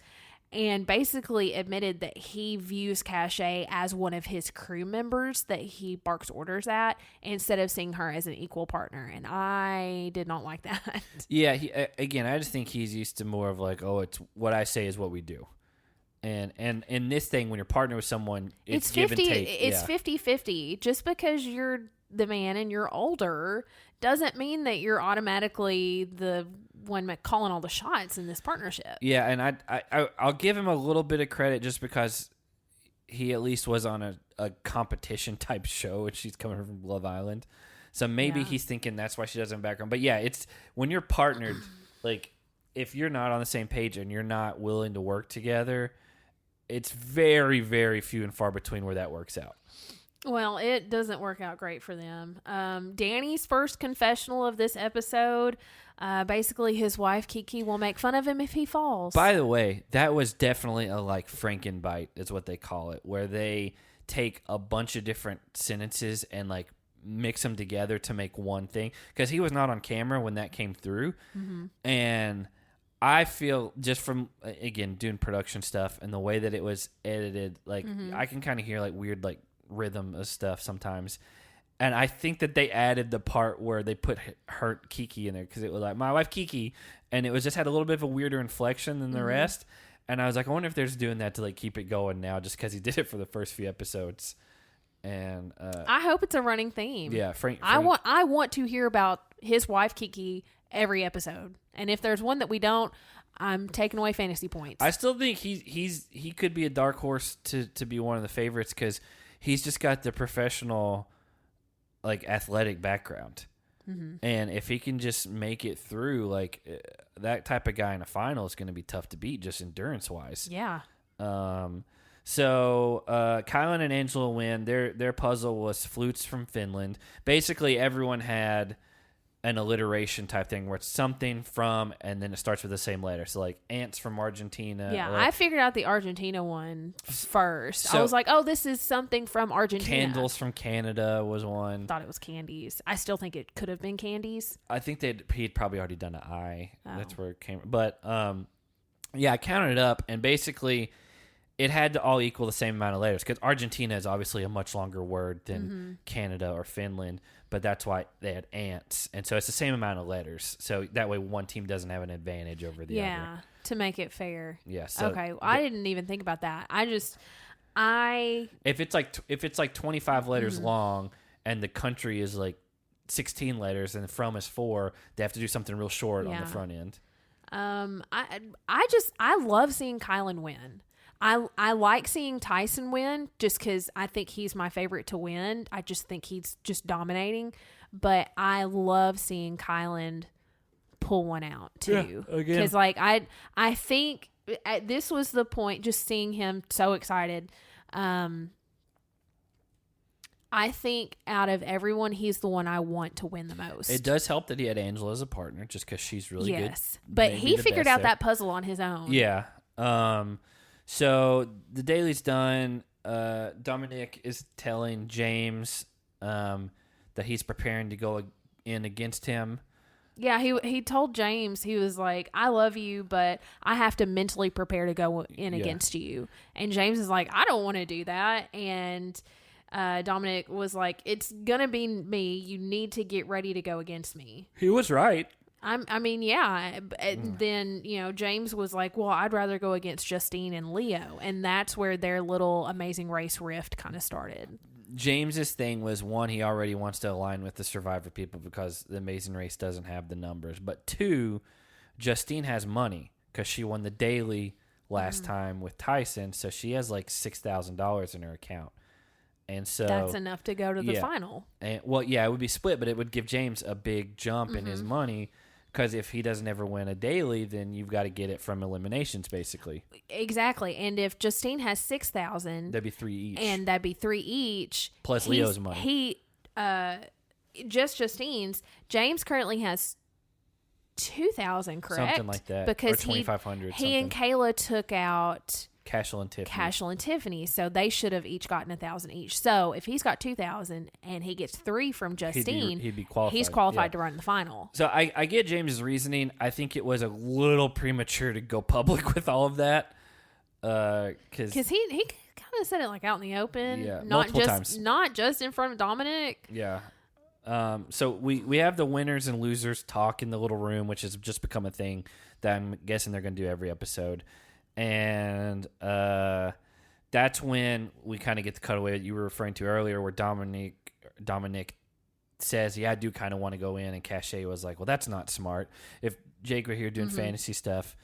Speaker 2: and basically admitted that he views Cache as one of his crew members that he barks orders at instead of seeing her as an equal partner. And I did not like that.
Speaker 1: Yeah, again, I just think he's used to more of like, oh, it's what I say is what we do. And in this thing, when you're partnered with someone, it's give
Speaker 2: 50,
Speaker 1: and take.
Speaker 2: It's 50-50. Just because you're the man and you're older doesn't mean that you're automatically the one calling all the shots in this partnership.
Speaker 1: Yeah, and I'll give him a little bit of credit just because he at least was on a competition type show, and she's coming from Love Island. So maybe he's thinking that's why she doesn't have a background. But yeah, it's when you're partnered, like if you're not on the same page and you're not willing to work together, it's very, very few and far between where that works out.
Speaker 2: Well, it doesn't work out great for them. Danny's first confessional of this episode, basically his wife Kiki will make fun of him if he falls.
Speaker 1: By the way, that was definitely a like Frankenbite is what they call it, where they take a bunch of different sentences and like mix them together to make one thing. Because he was not on camera when that came through. Mm-hmm. And I feel just from, again, doing production stuff and the way that it was edited, like I can kind of hear like weird like rhythm of stuff sometimes. And I think that they added the part where they put hurt Kiki in there because it was like, my wife Kiki. And it was just had a little bit of a weirder inflection than the rest. And I was like, I wonder if they're just doing that to like keep it going now just because he did it for the first few episodes. And
Speaker 2: I hope it's a running theme.
Speaker 1: Yeah, Frank.
Speaker 2: I want to hear about his wife Kiki every episode. And if there's one that we don't, I'm taking away fantasy points.
Speaker 1: I still think he could be a dark horse to be one of the favorites because he's just got the professional, like athletic background. Mm-hmm. And if he can just make it through, like that type of guy in a final is going to be tough to beat, just endurance wise.
Speaker 2: Yeah.
Speaker 1: So Kayla and Angela win. Their puzzle was flutes from Finland. Basically, everyone had an alliteration type thing where it's something from, and then it starts with the same letter. So like ants from Argentina.
Speaker 2: Yeah, I figured out the Argentina one first. So I was like, oh, this is something from Argentina.
Speaker 1: Candles from Canada was one.
Speaker 2: Thought it was candies. I still think it could have been candies.
Speaker 1: I think he'd probably already done an I. Oh. That's where it came. But yeah, I counted it up, and basically it had to all equal the same amount of letters because Argentina is obviously a much longer word than Canada or Finland. But that's why they had ants. And so it's the same amount of letters. So that way one team doesn't have an advantage over the other.
Speaker 2: Yeah, to make it fair.
Speaker 1: Yeah. So
Speaker 2: okay, I didn't even think about that.
Speaker 1: If it's like 25 letters long and the country is like 16 letters and from is 4, they have to do something real short on the front end.
Speaker 2: I love seeing Katelin win. I like seeing Tyson win just because I think he's my favorite to win. I just think he's just dominating. But I love seeing Katelin pull one out too. Because like I think this was the point, just seeing him so excited. I think out of everyone, he's the one I want to win the most.
Speaker 1: It does help that he had Angela as a partner just because she's really good.
Speaker 2: Yes, but he figured out that puzzle on his own.
Speaker 1: Yeah. So the daily's done. Dominic is telling James that he's preparing to go in against him.
Speaker 2: Yeah, he told James, he was like, I love you, but I have to mentally prepare to go in against you. And James is like, I don't want to do that. And Dominic was like, it's going to be me. You need to get ready to go against me.
Speaker 1: He was right.
Speaker 2: I mean, yeah. Then, James was like, well, I'd rather go against Justee and Leo. And that's where their little Amazing Race rift kind of started.
Speaker 1: James's thing was, one, he already wants to align with the Survivor people because the Amazing Race doesn't have the numbers. But 2, Justee has money because she won the daily last time with Tyson. So she has like $6,000 in her account. And so
Speaker 2: that's enough to go to the final.
Speaker 1: And well, yeah, it would be split, but it would give James a big jump in his money. Because if he doesn't ever win a daily, then you've got to get it from eliminations, basically.
Speaker 2: Exactly. And if Justee has 6,000,
Speaker 1: that'd be 3 each.
Speaker 2: And that'd be 3 each.
Speaker 1: Plus Leo's money.
Speaker 2: Just Justee's. James currently has 2,000, correct?
Speaker 1: Something like that.
Speaker 2: Because
Speaker 1: or 2,500.
Speaker 2: He and Kayla took out
Speaker 1: Cashel and
Speaker 2: Tiffany, so they should have each gotten 1,000 each. So if he's got 2,000 and he gets 3 from Justee,
Speaker 1: he'd be qualified.
Speaker 2: He's qualified to run the final.
Speaker 1: So I get James's reasoning. I think it was a little premature to go public with all of that.
Speaker 2: Because he kind of said it like out in the open.
Speaker 1: Yeah,
Speaker 2: multiple
Speaker 1: times.
Speaker 2: Not just in front of Dominic.
Speaker 1: Yeah. So we have the winners and losers talk in the little room, which has just become a thing that I'm guessing they're going to do every episode. And that's when we kind of get the cutaway that you were referring to earlier, where Dominic says, yeah, I do kind of want to go in, and Cachet was like, well, that's not smart. If Jake were here doing fantasy stuff,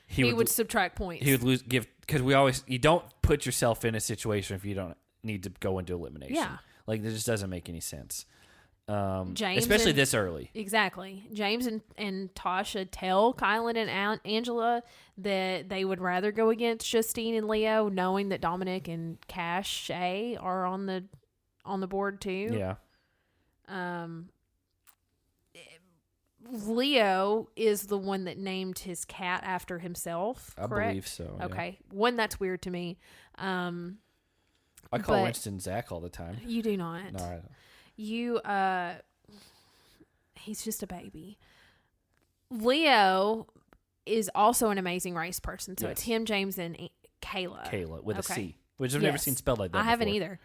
Speaker 1: he would subtract points. He would because you don't put yourself in a situation if you don't need to go into elimination. Yeah. Like, this just doesn't make any sense. James, especially this early.
Speaker 2: Exactly. James and Tasha tell Katelin and Angela that they would rather go against Justine and Leo, knowing that Dominic and Cachet are on the board too.
Speaker 1: Yeah.
Speaker 2: Leo is the one that named his cat after himself. Correct?
Speaker 1: I believe so. Yeah.
Speaker 2: Okay. One, that's weird to me.
Speaker 1: I call Winston Zach all the time.
Speaker 2: You do not.
Speaker 1: No, I don't.
Speaker 2: He's just a baby. Leo is also an amazing race person. So it's him, James, and Kayla.
Speaker 1: Kayla with a C, which I've never seen spelled like that
Speaker 2: I haven't either.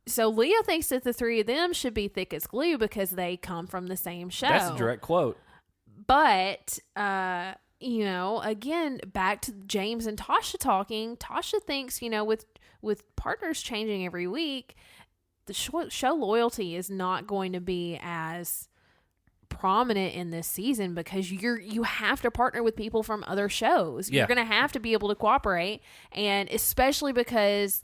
Speaker 2: So Leo thinks that the three of them should be thick as glue because they come from the same show.
Speaker 1: That's a direct quote.
Speaker 2: But, again, back to James and Tasha talking. Tasha thinks, with partners changing every week, the show loyalty is not going to be as prominent in this season because you have to partner with people from other shows. You're going to have to be able to cooperate, and especially because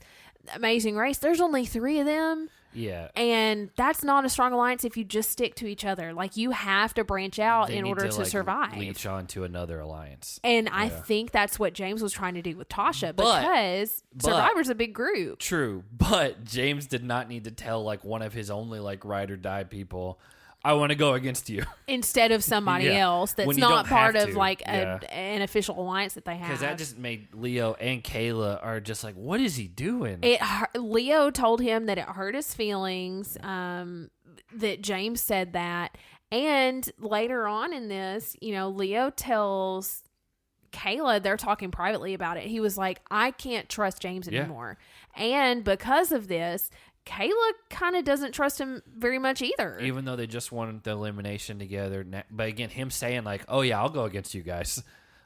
Speaker 2: Amazing Race, there's only 3 of them.
Speaker 1: Yeah.
Speaker 2: And that's not a strong alliance if you just stick to each other. Like, you have to branch out in order to survive.
Speaker 1: Leech on to another alliance.
Speaker 2: And I think that's what James was trying to do with Tasha because Survivor's a big group.
Speaker 1: True. But James did not need to tell one of his only ride or die people, I want to go against you.
Speaker 2: Instead of somebody else that's not part of an official alliance that they have.
Speaker 1: Because that just made Leo and Kayla are just like, what is he doing?
Speaker 2: Leo told him that it hurt his feelings, that James said that. And later on in this, Leo tells Kayla, they're talking privately about it. He was like, I can't trust James anymore. And because of this, Kayla kind of doesn't trust him very much either.
Speaker 1: Even though they just wanted the elimination together. But again, him saying oh yeah, I'll go against you guys.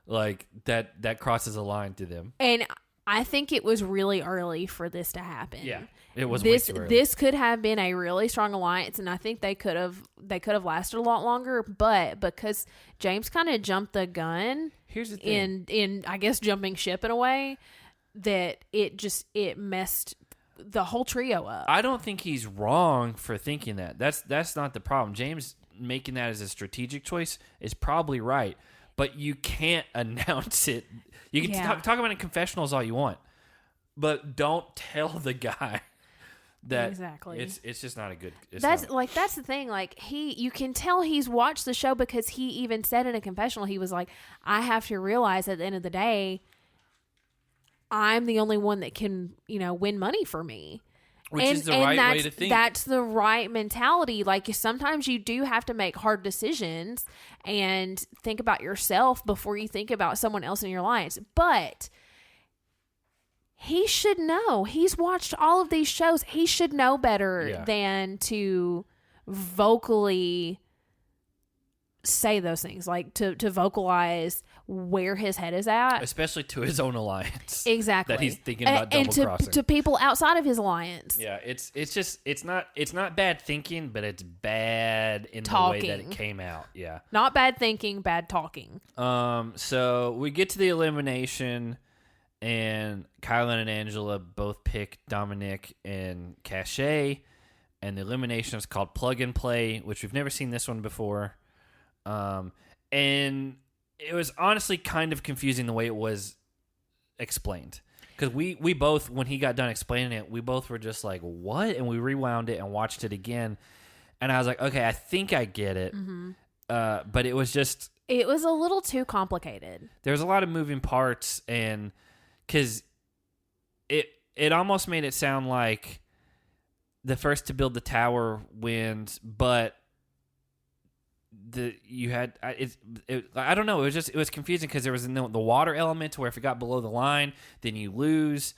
Speaker 1: That crosses a line to them.
Speaker 2: And I think it was really early for this to happen.
Speaker 1: Yeah, it was way too early.
Speaker 2: This could have been a really strong alliance, and I think they could have lasted a lot longer. But because James kind of jumped the gun,
Speaker 1: here's the thing.
Speaker 2: in I guess jumping ship in a way, that it messed the whole trio up.
Speaker 1: I don't think he's wrong for thinking that. That's not the problem. James making that as a strategic choice is probably right, but you can't announce it. You can talk about it in confessionals all you want, but don't tell the guy that
Speaker 2: exactly.
Speaker 1: It's just not a good.
Speaker 2: That's the thing. You can tell he's watched the show because he even said in a confessional, he was like, I have to realize at the end of the day, I'm the only one that can, win money for me.
Speaker 1: Which is the right way to think.
Speaker 2: That's the right mentality. Sometimes you do have to make hard decisions and think about yourself before you think about someone else in your alliance. But he should know. He's watched all of these shows. He should know better than to vocally say those things, to vocalize where his head is at,
Speaker 1: especially to his own alliance.
Speaker 2: Exactly,
Speaker 1: that he's thinking about double crossing
Speaker 2: to people outside of his alliance.
Speaker 1: Yeah, it's not bad thinking, but it's bad in
Speaker 2: talking.
Speaker 1: The way that it came out. Yeah,
Speaker 2: not bad thinking, bad talking.
Speaker 1: So we get to the elimination, and Katelin and Angela both pick Dominic and Cachet, and the elimination is called Plug and Play, which we've never seen this one before. And it was honestly kind of confusing the way it was explained. Because we both, when he got done explaining it, we both were just like, what? And we rewound it and watched it again. And I was like, okay, I think I get it. Mm-hmm. But it was just...
Speaker 2: It was a little too complicated.
Speaker 1: There was a lot of moving parts, and... Because it almost made it sound like the first to build the tower wins, but I don't know. It was confusing because there was the water element where if it got below the line, then you lose.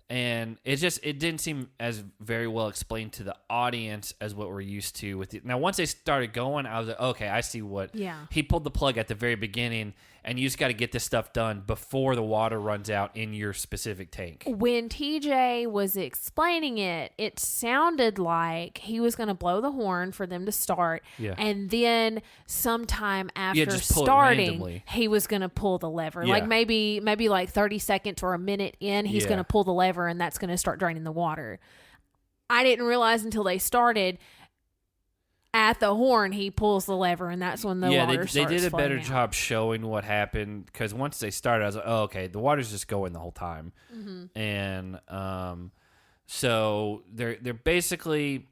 Speaker 1: And it didn't seem as very well explained to the audience as what we're used to with it. Now, once they started going, I was like, okay, I see what. Yeah. He pulled the plug at the very beginning, and you just got to get this stuff done before the water runs out in your specific tank.
Speaker 2: When TJ was explaining it, it sounded like he was going to blow the horn for them to start. Yeah. And then sometime after starting, he was going to pull the lever. Yeah. Like maybe like 30 seconds or a minute in, he's going to pull the lever, and that's going to start draining the water. I didn't realize until they started. At the horn, he pulls the lever, and that's when the water starts flowing.
Speaker 1: They did a better job showing what happened, because once they started, I was like, oh, okay, the water's just going the whole time. Mm-hmm. And so they're basically,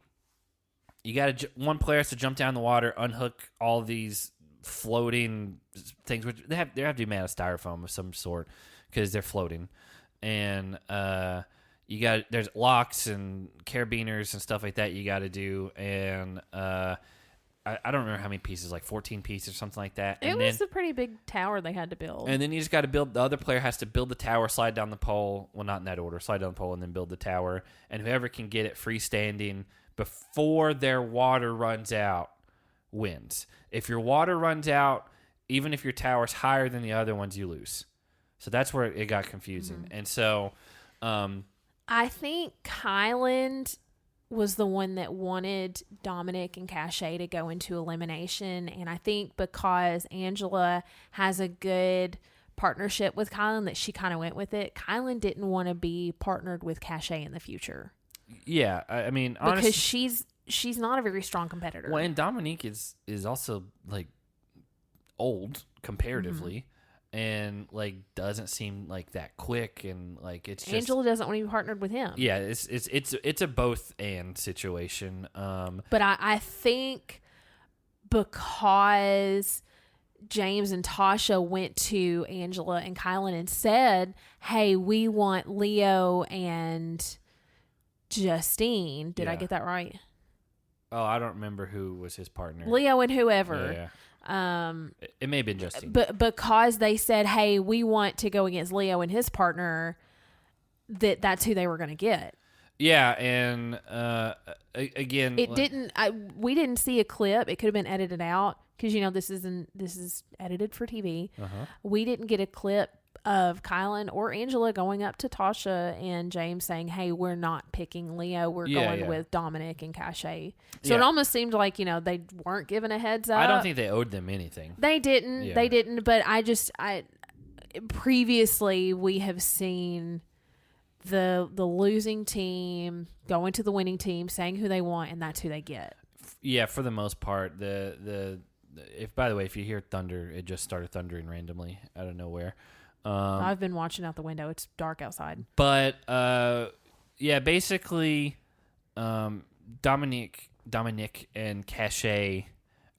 Speaker 1: you got one player has to jump down the water, unhook all these floating things, which they have to be made of styrofoam of some sort, because they're floating. And there's locks and carabiners and stuff like that you got to do, and I don't remember how many pieces, like 14 pieces or something like that.
Speaker 2: It was a pretty big tower they had to build.
Speaker 1: And then you just got to build. The other player has to build the tower, slide down the pole. Well, not in that order. Slide down the pole and then build the tower. And whoever can get it freestanding before their water runs out wins. If your water runs out, even if your tower's higher than the other ones, you lose. So that's where it got confusing. Mm-hmm. And so
Speaker 2: I think Kyland was the one that wanted Dominic and Cachet to go into elimination. And I think because Angela has a good partnership with Kyland that she kind of went with it. Kyland didn't want to be partnered with Cachet in the future.
Speaker 1: Yeah, I mean, honestly,
Speaker 2: because she's not a very strong competitor.
Speaker 1: Well, and Dominique is also like old comparatively. Mm-hmm. And like doesn't seem like that quick, and like it's just
Speaker 2: Angela doesn't want to be partnered with him.
Speaker 1: Yeah, it's a both and situation.
Speaker 2: But I think because James and Tasha went to Angela and Katelin and said, "Hey, we want Leo and Justine." Did I get that right?
Speaker 1: Oh, I don't remember who was his partner.
Speaker 2: Leo and whoever.
Speaker 1: Yeah. It may have been Justine.
Speaker 2: But because they said, hey, we want to go against Leo and his partner, that's who they were going to get.
Speaker 1: Yeah, and again,
Speaker 2: we didn't see a clip. It could have been edited out because this is edited for TV. Uh-huh. We didn't get a clip of Katelin or Angela going up to Tasha and James saying, hey, we're not picking Leo. We're going with Dominic and Cachet. So it almost seemed like, they weren't given a heads up.
Speaker 1: I don't think they owed them anything.
Speaker 2: They didn't. Yeah. They didn't. But previously we have seen the losing team going to the winning team, saying who they want, and that's who they get.
Speaker 1: Yeah, for the most part. By the way, if you hear thunder, it just started thundering randomly out of nowhere.
Speaker 2: I've been watching out the window. It's dark outside.
Speaker 1: But basically, Dominic and Cachet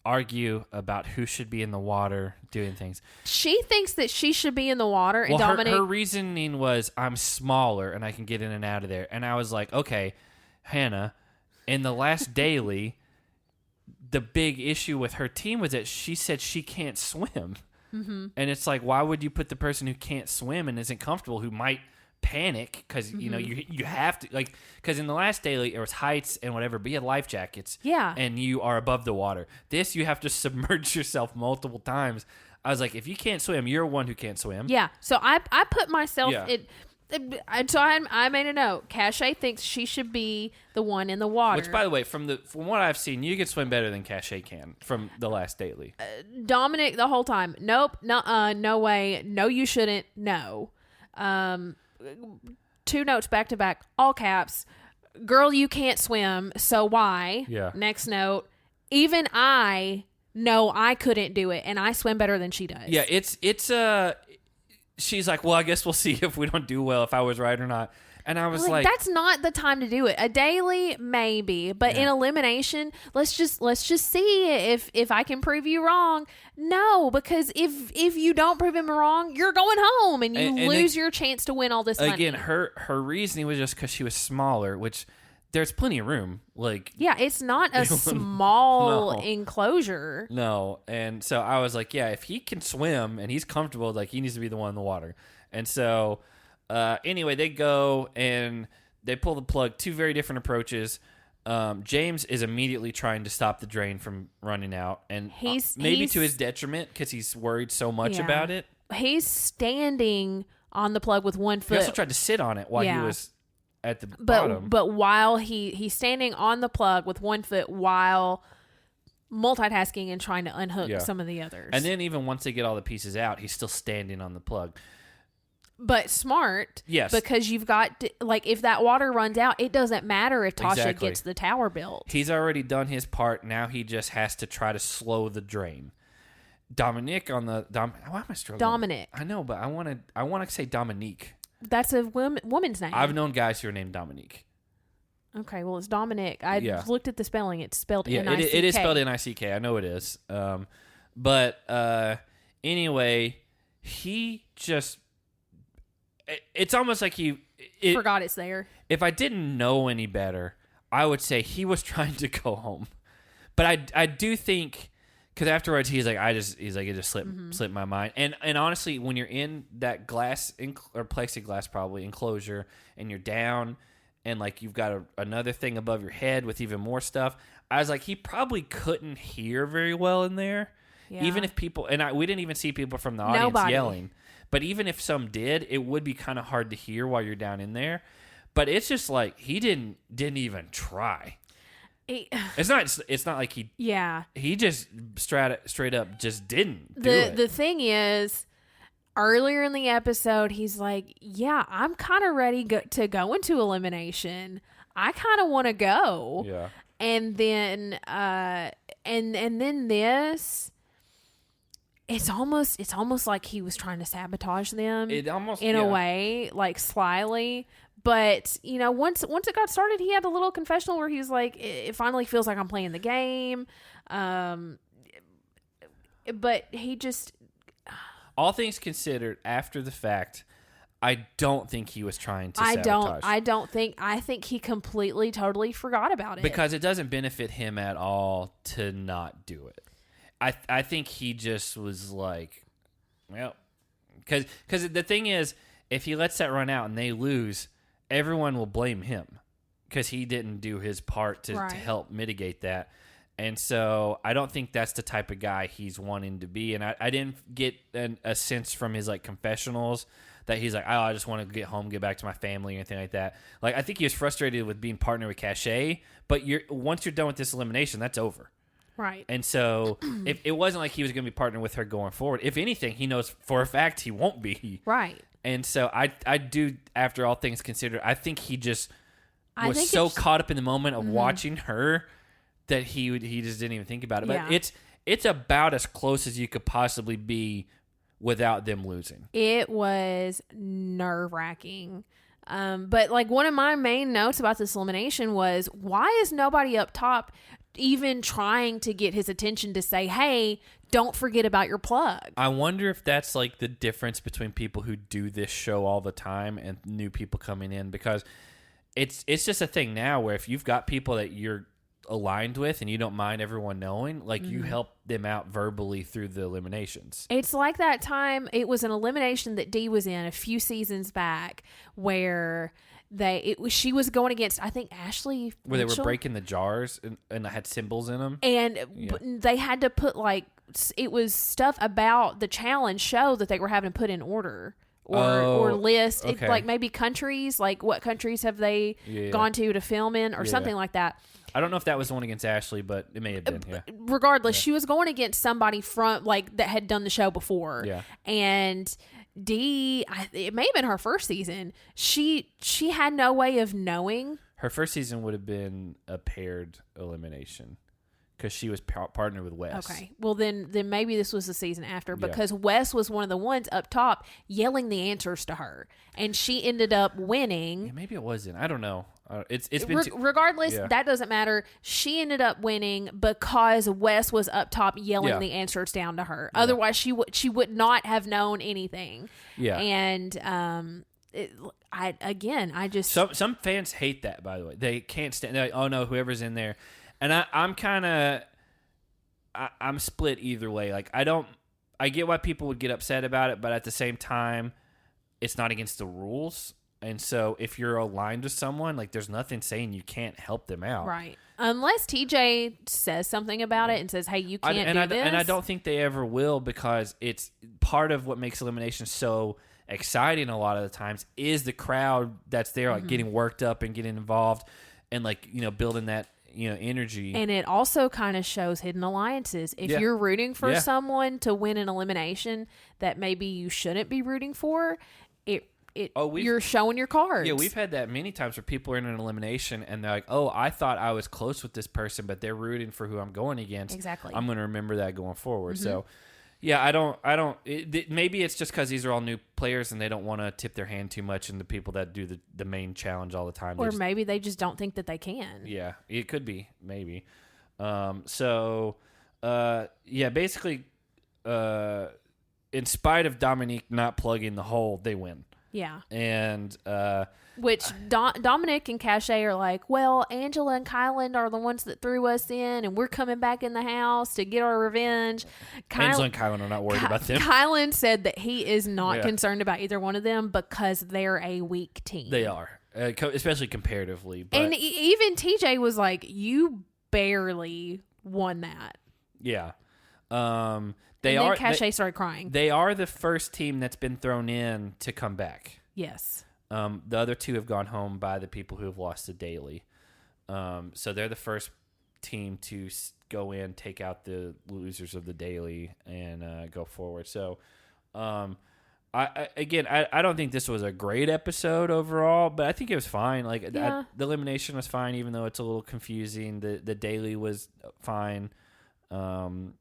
Speaker 1: argue about who should be in the water doing things.
Speaker 2: She thinks that she should be in the water, and Dominic.
Speaker 1: Her reasoning was, I'm smaller and I can get in and out of there. And I was like, okay, Hannah, in the last daily, the big issue with her team was that she said she can't swim. Mm-hmm. And it's like, why would you put the person who can't swim and isn't comfortable, who might panic because you have to, like, because in the last daily it was heights and whatever, but you had life jackets, and you are above the water. This, you have to submerge yourself multiple times. I was like, if you can't swim, you're one who can't swim.
Speaker 2: Yeah. So I put myself so I made a note. Cachet thinks she should be the one in the water.
Speaker 1: Which, by the way, from what I've seen, you can swim better than Cachet can from the last daily.
Speaker 2: Dominic the whole time. Nope. No way. No, you shouldn't. No. 2 notes back to back. All caps. Girl, you can't swim. So why?
Speaker 1: Yeah.
Speaker 2: Next note. Even I know I couldn't do it, and I swim better than she does.
Speaker 1: Yeah. She's like, well, I guess we'll see if we don't do well, if I was right or not. And I was like,
Speaker 2: that's not the time to do it. A daily, maybe, but in elimination, let's just see if I can prove you wrong. No, because if you don't prove him wrong, you're going home and lose your chance to win all this money.
Speaker 1: Again, her reasoning was just because she was smaller, which there's plenty of room. Like,
Speaker 2: yeah, it's not a small enclosure.
Speaker 1: No. And so I was like, yeah, if he can swim and he's comfortable, like, he needs to be the one in the water. And so, anyway, they go and they pull the plug. Two very different approaches. James is immediately trying to stop the drain from running out, and maybe to his detriment because he's worried so much about it.
Speaker 2: He's standing on the plug with one foot.
Speaker 1: He also tried to sit on it while he was at the bottom.
Speaker 2: But while he's standing on the plug with one foot while multitasking and trying to unhook some of the others.
Speaker 1: And then even once they get all the pieces out, he's still standing on the plug.
Speaker 2: But smart.
Speaker 1: Yes.
Speaker 2: Because you've got, like, if that water runs out, it doesn't matter if Tasha gets the tower built.
Speaker 1: He's already done his part. Now he just has to try to slow the drain. Dominic on the... why am I struggling?
Speaker 2: Dominic.
Speaker 1: I know, but I want to say Dominique.
Speaker 2: That's a woman's name.
Speaker 1: I've known guys who are named Dominique.
Speaker 2: Okay, well, it's Dominic. I looked at the spelling. It's spelled N-I-C-K.
Speaker 1: It is spelled N-I-C-K. I know it is. But anyway, he just... It's almost like he...
Speaker 2: forgot it's there.
Speaker 1: If I didn't know any better, I would say he was trying to go home. But I do think... Because afterwards, it just slipped my mind. And honestly, when you're in that glass or plexiglass probably enclosure, and you're down, and like you've got another thing above your head with even more stuff, I was like, he probably couldn't hear very well in there. Yeah. Even if people, and we didn't even see people from the audience yelling. But even if some did, it would be kind of hard to hear while you're down in there. But it's just like he didn't even try. It's not like he he just straight up just didn't do it.
Speaker 2: The thing is, earlier in the episode, he's like, yeah, I'm kind of ready to go into elimination. I kind of want to go.
Speaker 1: Yeah.
Speaker 2: And then and then this, it's almost like he was trying to sabotage them in a way, like slyly. But, you know, once it got started, he had a little confessional where he was like, it finally feels like I'm playing the game. But he just...
Speaker 1: All things considered, after the fact, I don't think he was trying to sabotage.
Speaker 2: I think he completely, totally forgot about it.
Speaker 1: Because it doesn't benefit him at all to not do it. I think he just was like, well... Because the thing is, if he lets that run out and they lose... everyone will blame him because he didn't do his part to help mitigate that. And so I don't think that's the type of guy he's wanting to be. And I didn't get a sense from his like confessionals that he's like, oh, I just want to get home, get back to my family or anything like that. Like, I think he was frustrated with being partnered with Cachet, but once you're done with this elimination, that's over.
Speaker 2: Right.
Speaker 1: And so if it wasn't like he was going to be partnered with her going forward. If anything, he knows for a fact he won't be.
Speaker 2: Right.
Speaker 1: And so I do, after all things considered, I think he just was so caught up in the moment of watching her that he just didn't even think about it. But it's about as close as you could possibly be without them losing.
Speaker 2: It was nerve-wracking. But like one of my main notes about this elimination was, why is nobody up top even trying to get his attention to say, hey, don't forget about your plug?
Speaker 1: I wonder if that's like the difference between people who do this show all the time and new people coming in, because it's just a thing now where if you've got people that you're aligned with and you don't mind everyone knowing, like you help them out verbally through the eliminations.
Speaker 2: It's like that time, it was an elimination that Dee was in a few seasons back where she was going against, I think, Ashley
Speaker 1: where Mitchell? They were breaking the jars and had symbols in them,
Speaker 2: and they had to put like, it was stuff about the challenge show that they were having to put in order or list.
Speaker 1: Okay.
Speaker 2: Like maybe countries, like what countries have they gone to film in or something like that.
Speaker 1: I don't know if that was the one against Ashley, but it may have been. Yeah.
Speaker 2: Regardless, she was going against somebody from like that had done the show before.
Speaker 1: Yeah.
Speaker 2: And Dee, it may have been her first season. She had no way of knowing.
Speaker 1: Her first season would have been a paired elimination because she was partnered with Wes.
Speaker 2: Okay. Well, then maybe this was the season after, because Wes was one of the ones up top yelling the answers to her, and she ended up winning.
Speaker 1: Yeah, maybe it wasn't. I don't know. It's been
Speaker 2: regardless. That doesn't matter. She ended up winning because Wes was up top yelling the answers down to her. Otherwise, she would not have known anything.
Speaker 1: Yeah.
Speaker 2: And I just
Speaker 1: some fans hate that. By the way, they can't stand. They're like, oh no, whoever's in there, and I'm split either way. Like I get why people would get upset about it, but at the same time, it's not against the rules. And so if you're aligned with someone, like there's nothing saying you can't help them out.
Speaker 2: Right. Unless TJ says something about it and says, hey, you can't do this.
Speaker 1: And I don't think they ever will, because it's part of what makes elimination so exciting a lot of the times is the crowd that's there, like getting worked up and getting involved and like, building that, energy.
Speaker 2: And it also kind of shows hidden alliances. If you're rooting for someone to win an elimination that maybe you shouldn't be rooting for, you're showing your cards.
Speaker 1: Yeah, we've had that many times where people are in an elimination and they're like, oh, I thought I was close with this person, but they're rooting for who I'm going against.
Speaker 2: Exactly.
Speaker 1: I'm going to remember that going forward. So, yeah, maybe it's just because these are all new players and they don't want to tip their hand too much in the people that do the main challenge all the time.
Speaker 2: Or maybe they just don't think that they can.
Speaker 1: Yeah, it could be, maybe. Basically, in spite of Dominique not plugging the hole, they win.
Speaker 2: Yeah.
Speaker 1: And
Speaker 2: which Dominic and Cache are like, well, Angela and Katelin are the ones that threw us in, and we're coming back in the house to get our revenge.
Speaker 1: Angela and Katelin are not worried about them.
Speaker 2: Katelin said that he is not concerned about either one of them because they're a weak team.
Speaker 1: They are, especially comparatively. But,
Speaker 2: and even TJ was like, you barely won that.
Speaker 1: Yeah.
Speaker 2: Cache started crying.
Speaker 1: They are the first team that's been thrown in to come back.
Speaker 2: Yes.
Speaker 1: The other two have gone home by the people who have lost to Daily. So they're the first team to go in, take out the losers of the Daily, and go forward. So, I don't think this was a great episode overall, but I think it was fine. Like the elimination was fine, even though it's a little confusing. The Daily was fine.
Speaker 2: The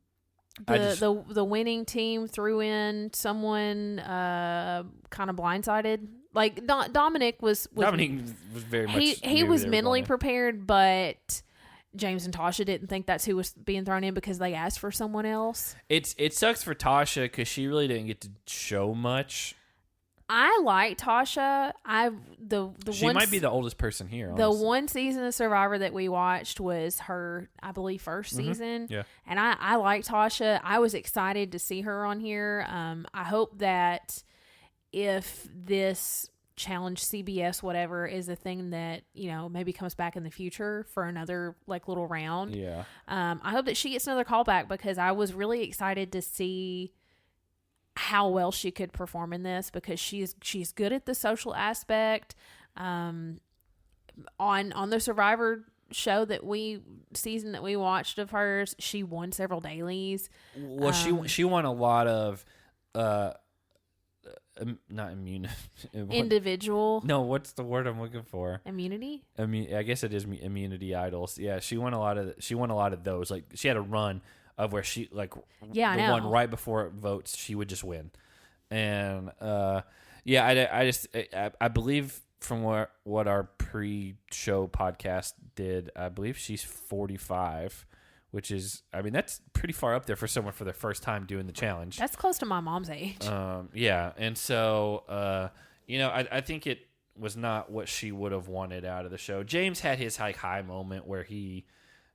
Speaker 2: winning team threw in someone kind of blindsided. Like Dominic was
Speaker 1: very much
Speaker 2: he was mentally prepared, but James and Tasha didn't think that's who was being thrown in because they asked for someone else.
Speaker 1: It sucks for Tasha because she really didn't get to show much.
Speaker 2: I like Tasha. She
Speaker 1: might be the oldest person here.
Speaker 2: Honestly. The one season of Survivor that we watched was her, I believe, first season.
Speaker 1: Yeah.
Speaker 2: And I like Tasha. I was excited to see her on here. I hope that if this challenge CBS whatever is a thing that maybe comes back in the future for another like little round.
Speaker 1: Yeah.
Speaker 2: I hope that she gets another callback because I was really excited to see how well she could perform in this because she's good at the social aspect. On the Survivor show season that we watched of hers, she won several dailies.
Speaker 1: Well, she won a lot of not immune
Speaker 2: individual.
Speaker 1: No, what's the word I'm looking for?
Speaker 2: Immunity.
Speaker 1: I guess it is immunity idols. Yeah, she won a lot of those. Like she had a run of where she one right before votes she would just win, and I believe from what our pre-show podcast did, I believe she's 45, which is that's pretty far up there for someone for their first time doing the challenge.
Speaker 2: That's close to my mom's age.
Speaker 1: And so I think it was not what she would have wanted out of the show. James had his high moment where he,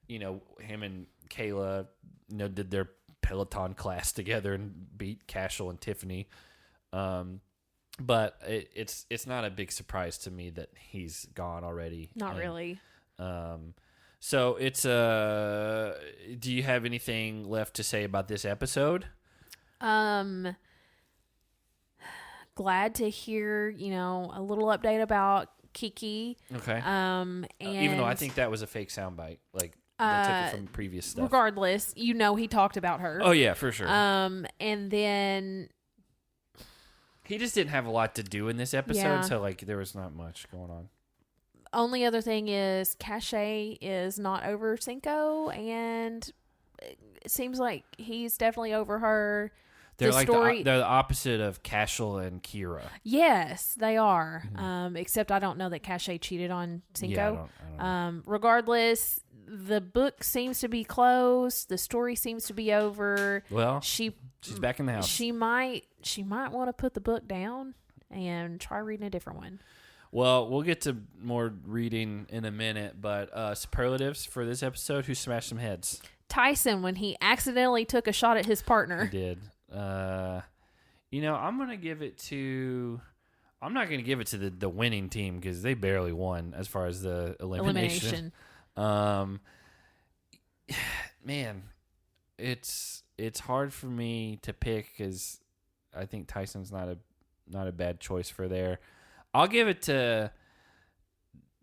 Speaker 1: him and Kayla, did their Peloton class together and beat Cashel and Tiffany. But it's not a big surprise to me that he's gone already.
Speaker 2: Not really.
Speaker 1: So it's do you have anything left to say about this episode?
Speaker 2: Glad to hear, a little update about Kiki.
Speaker 1: Okay. And even though I think that was a fake soundbite, like they took it from previous stuff.
Speaker 2: Regardless, he talked about her.
Speaker 1: Oh yeah, for sure.
Speaker 2: And then
Speaker 1: he just didn't have a lot to do in this episode, so like there was not much going on.
Speaker 2: Only other thing is Cache is not over Cinco, and it seems like he's definitely over her.
Speaker 1: They're they're the opposite of Cashel and Kira.
Speaker 2: Yes, they are. Mm-hmm. Except I don't know that Cache cheated on Cinco.
Speaker 1: Yeah, I don't
Speaker 2: regardless, the book seems to be closed. The story seems to be over.
Speaker 1: Well, she's back in the house.
Speaker 2: She might want to put the book down. and try reading a different one.
Speaker 1: Well, we'll get to more reading in a minute, but superlatives for this episode. Who smashed some heads?
Speaker 2: Tyson, when he accidentally took a shot at his partner.
Speaker 1: He did. I'm going to give it to... I'm not going to give it to the winning team because they barely won as far as the elimination. Man, it's hard for me to pick because I think Tyson's not a bad choice for there. I'll give it to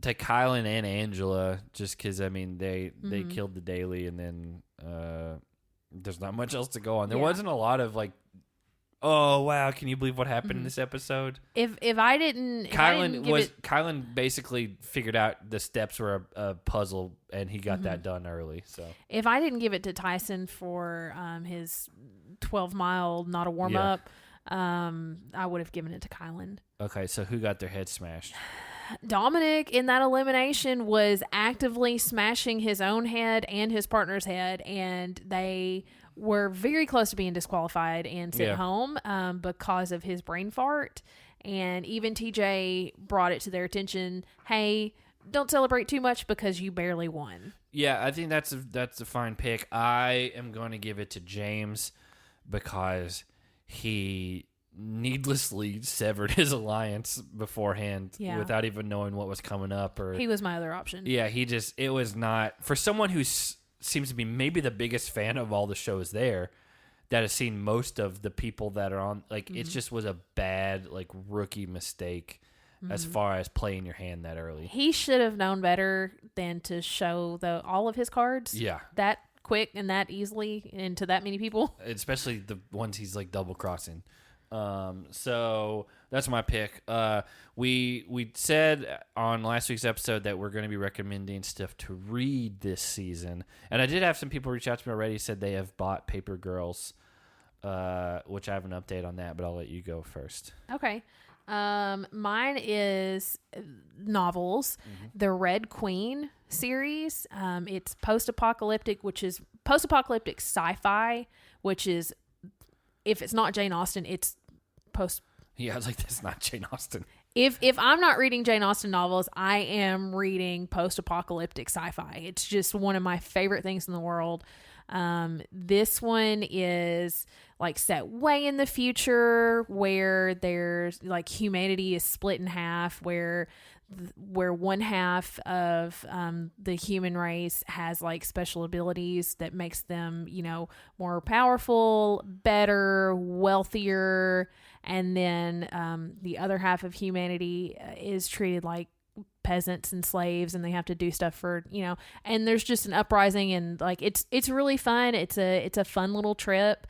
Speaker 1: Katelin and Angela just because, I mean, they killed the daily and then there's not much else to go on. There wasn't a lot of like, oh, wow, can you believe what happened in this episode?
Speaker 2: If I didn't...
Speaker 1: Katelin basically figured out the steps were a puzzle and he got that done early. So
Speaker 2: if I didn't give it to Tyson for his 12-mile not a warm-up, I would have given it to Katelin.
Speaker 1: Okay, so who got their head smashed?
Speaker 2: Dominic in that elimination was actively smashing his own head and his partner's head, and they were very close to being disqualified and sent home because of his brain fart. And even TJ brought it to their attention, hey, don't celebrate too much because you barely won.
Speaker 1: Yeah, I think that's a fine pick. I am going to give it to James because he needlessly severed his alliance beforehand without even knowing what was coming up. Or
Speaker 2: he was my other option.
Speaker 1: Yeah, it was not... For someone who seems to be maybe the biggest fan of all the shows there, that has seen most of the people that are on, like, it just was a bad, like, rookie mistake as far as playing your hand that early.
Speaker 2: He should have known better than to show all of his cards that quick and that easily and to that many people.
Speaker 1: Especially the ones he's, like, double-crossing. So that's my pick. We said on last week's episode that we're going to be recommending stuff to read this season, and I did have some people reach out to me already, said they have bought Paper Girls, which I have an update on that, but I'll let you go first.
Speaker 2: Okay. Mine is novels, the Red Queen series. It's post-apocalyptic, which is post-apocalyptic sci-fi, which is, if it's not Jane Austen, it's post.
Speaker 1: Yeah, I was like, that's not Jane Austen.
Speaker 2: If I'm not reading Jane Austen novels, I am reading post-apocalyptic sci-fi. It's just one of my favorite things in the world. This one is like set way in the future where there's like humanity is split in half, where one half of the human race has like special abilities that makes them, more powerful, better, wealthier, and then the other half of humanity is treated like peasants and slaves, and they have to do stuff for, and there's just an uprising, and like it's really fun. It's a fun little trip.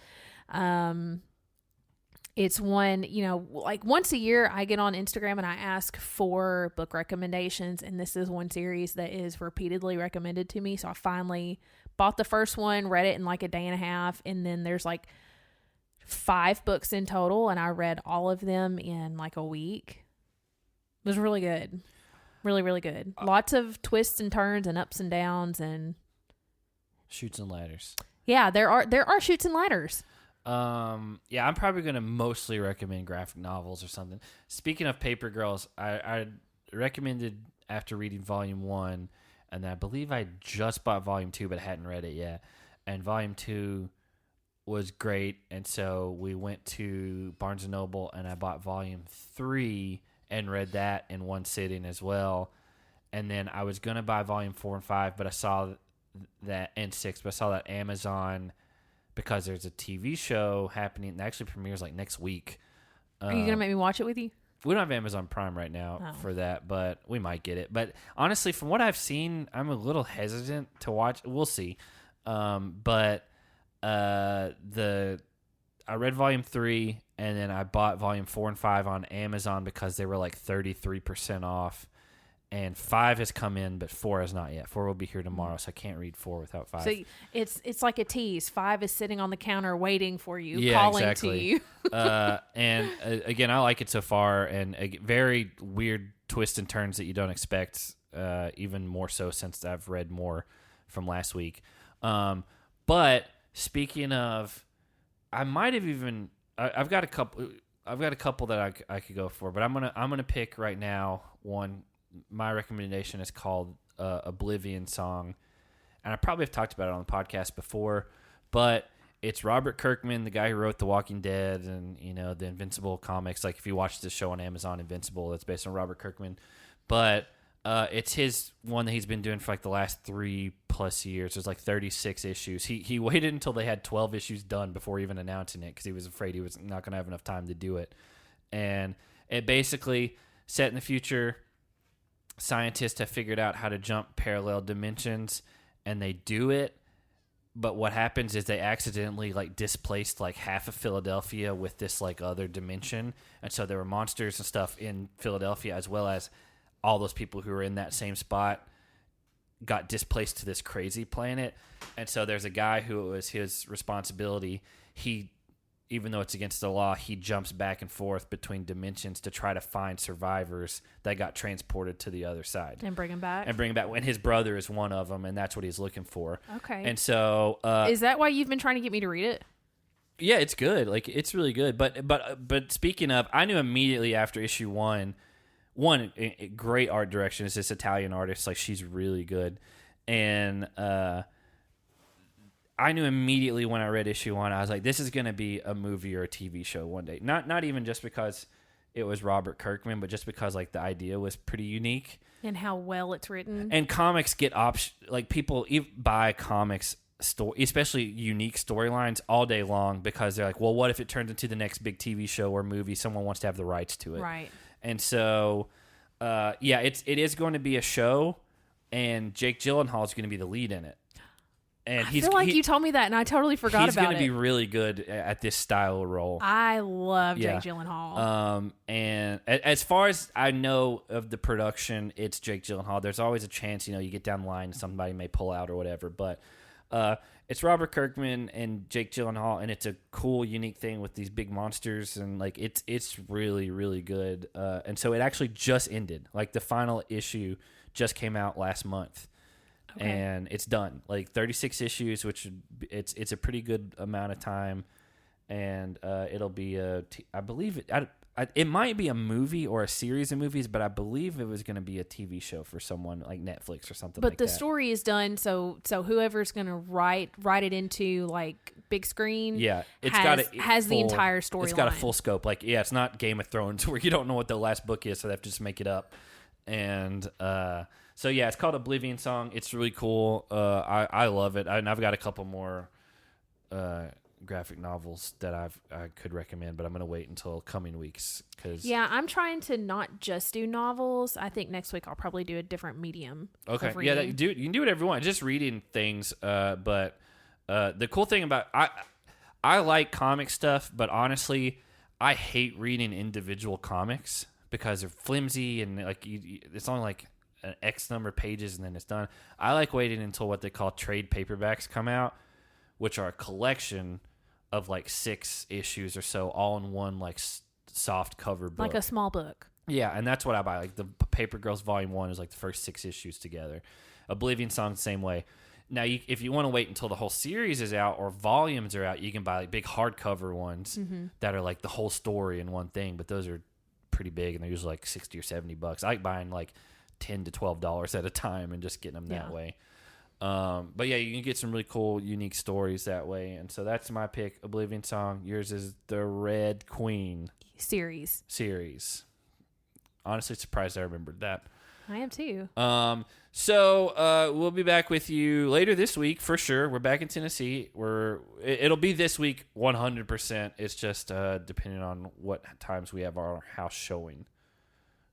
Speaker 2: It's one, like once a year I get on Instagram and I ask for book recommendations, and this is one series that is repeatedly recommended to me. So I finally bought the first one, read it in like a day and a half, and then there's like 5 books in total, and I read all of them in like a week. It was really good. Really, really good. Lots of twists and turns and ups and downs and
Speaker 1: chutes and ladders.
Speaker 2: Yeah, there are chutes and ladders.
Speaker 1: I'm probably going to mostly recommend graphic novels or something. Speaking of Paper Girls, I recommended after reading Volume 1, and I believe I just bought Volume 2, but hadn't read it yet. And Volume 2 was great, and so we went to Barnes & Noble, and I bought Volume 3 and read that in one sitting as well. And then I was going to buy Volume 4 and 5, but I saw that, and 6, but I saw that Amazon... because there's a TV show happening that actually premieres like next week.
Speaker 2: Are you going to make me watch it with you?
Speaker 1: We don't have Amazon Prime right now for that, but we might get it. But honestly, from what I've seen, I'm a little hesitant to watch. We'll see. I read Volume 3, and then I bought Volume 4 and 5 on Amazon because they were like 33% off. And 5 has come in, but 4 has not yet. 4 will be here tomorrow, so I can't read 4 without 5.
Speaker 2: So it's like a tease. 5 is sitting on the counter waiting for you, calling
Speaker 1: exactly.
Speaker 2: to you.
Speaker 1: And again, I like it so far, and very weird twists and turns that you don't expect, even more so since I've read more from last week. But speaking of, I might have even... I've got a I've got a couple that I could go for, but I'm gonna pick right now one. My recommendation is called Oblivion Song, and I probably have talked about it on the podcast before, but it's Robert Kirkman, the guy who wrote The Walking Dead and the Invincible comics. Like if you watch this show on Amazon, Invincible, it's based on Robert Kirkman, but it's his one that he's been doing for like the last 3+ years. There's like 36 issues. He waited until they had 12 issues done before even announcing it because he was afraid he was not going to have enough time to do it. And it basically set in the future. Scientists have figured out how to jump parallel dimensions, and they do it. But what happens is they accidentally like displaced like half of Philadelphia with this like other dimension, and so there were monsters and stuff in Philadelphia, as well as all those people who were in that same spot got displaced to this crazy planet. And so there's a guy who it was his responsibility. Even though it's against the law, he jumps back and forth between dimensions to try to find survivors that got transported to the other side.
Speaker 2: And bring him back?
Speaker 1: And his brother is one of them, and that's what he's looking for.
Speaker 2: Okay.
Speaker 1: And so...
Speaker 2: is that why you've been trying to get me to read it?
Speaker 1: Yeah, it's good. Like, it's really good. But speaking of, I knew immediately after issue one, great art direction is this Italian artist. Like, she's really good. And... I knew immediately when I read issue one, I was like, this is going to be a movie or a TV show one day. Not even just because it was Robert Kirkman, but just because like the idea was pretty unique.
Speaker 2: And how well it's written.
Speaker 1: And comics get like people buy comics, especially unique storylines all day long because they're like, well, what if it turns into the next big TV show or movie? Someone wants to have the rights to it.
Speaker 2: Right.
Speaker 1: And so, it is going to be a show, and Jake Gyllenhaal is going to be the lead in it. And
Speaker 2: I feel like you told me that, and I totally forgot about it.
Speaker 1: He's going to be really good at this style of role.
Speaker 2: I love Jake Gyllenhaal.
Speaker 1: And as far as I know of the production, it's Jake Gyllenhaal. There's always a chance, you get down the line, somebody may pull out or whatever. But it's Robert Kirkman and Jake Gyllenhaal, and it's a cool, unique thing with these big monsters, and like it's really, really good. And so it actually just ended. Like the final issue just came out last month. Okay. And it's done, like 36 issues, which it's a pretty good amount of time, and it'll be I believe it might be a movie or a series of movies, but I believe it was going to be a TV show for someone like Netflix or something.
Speaker 2: But
Speaker 1: like
Speaker 2: the
Speaker 1: that.
Speaker 2: Story is done, so whoever's going to write it into like big screen, has the entire storyline.
Speaker 1: It's got a full scope. Like it's not Game of Thrones where you don't know what the last book is, so they have to just make it up. And so yeah, it's called Oblivion Song. It's really cool. I love it. And I've got a couple more graphic novels that I could recommend, but I'm gonna wait until coming weeks because
Speaker 2: I'm trying to not just do novels. I think next week I'll probably do a different medium.
Speaker 1: Okay, yeah, you can do whatever you want. Just reading things. But the cool thing about I like comic stuff, but honestly, I hate reading individual comics because they're flimsy and like it's only like an X number of pages and then it's done. I like waiting until what they call trade paperbacks come out, which are a collection of like 6 issues or so, all in one like soft cover book,
Speaker 2: like a small book. Yeah,
Speaker 1: and that's what I buy. Like the Paper Girls Volume 1 is like the first 6 issues together. Oblivion Song the same way. Now, if you want to wait until the whole series is out or volumes are out, you can buy like big hardcover ones that are like the whole story in one thing. But those are pretty big and they're usually like $60 or $70. I like buying like $10 to $12 at a time and just getting them that way. But yeah, you can get some really cool, unique stories that way. And so that's my pick, Oblivion Song. Yours is The Red Queen
Speaker 2: series.
Speaker 1: Honestly, surprised I remembered that.
Speaker 2: I am too.
Speaker 1: So we'll be back with you later this week for sure. We're back in Tennessee. It'll be this week 100%. It's just depending on what times we have our house showing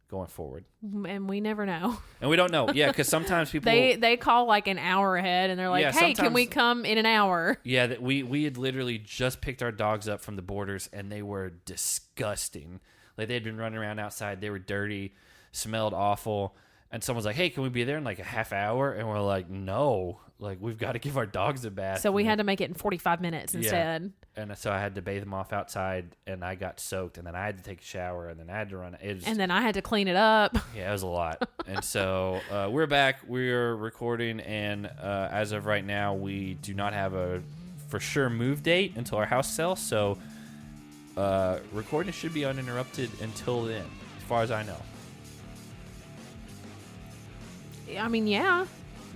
Speaker 1: going forward.
Speaker 2: And we never know.
Speaker 1: And we don't know. Yeah, because sometimes people
Speaker 2: they call like an hour ahead and they're like, hey, can we come in an hour?
Speaker 1: Yeah, we had literally just picked our dogs up from the Borders and they were disgusting. Like they had been running around outside. They were dirty, smelled awful. And someone's like, hey, can we be there in like a half hour? And we're like, no. Like, we've got to give our dogs a bath.
Speaker 2: So we had to make it in 45 minutes instead.
Speaker 1: And so I had to bathe them off outside, and I got soaked, and then I had to take a shower, and then I had to run.
Speaker 2: And then I had to clean it up.
Speaker 1: Yeah, it was a lot. And so we're back. We're recording, and as of right now, we do not have a for sure move date until our house sells. So recording should be uninterrupted until then, as far as I know.
Speaker 2: I mean, yeah.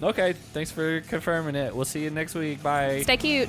Speaker 1: Okay, thanks for confirming it. We'll see you next week. Bye.
Speaker 2: Stay cute.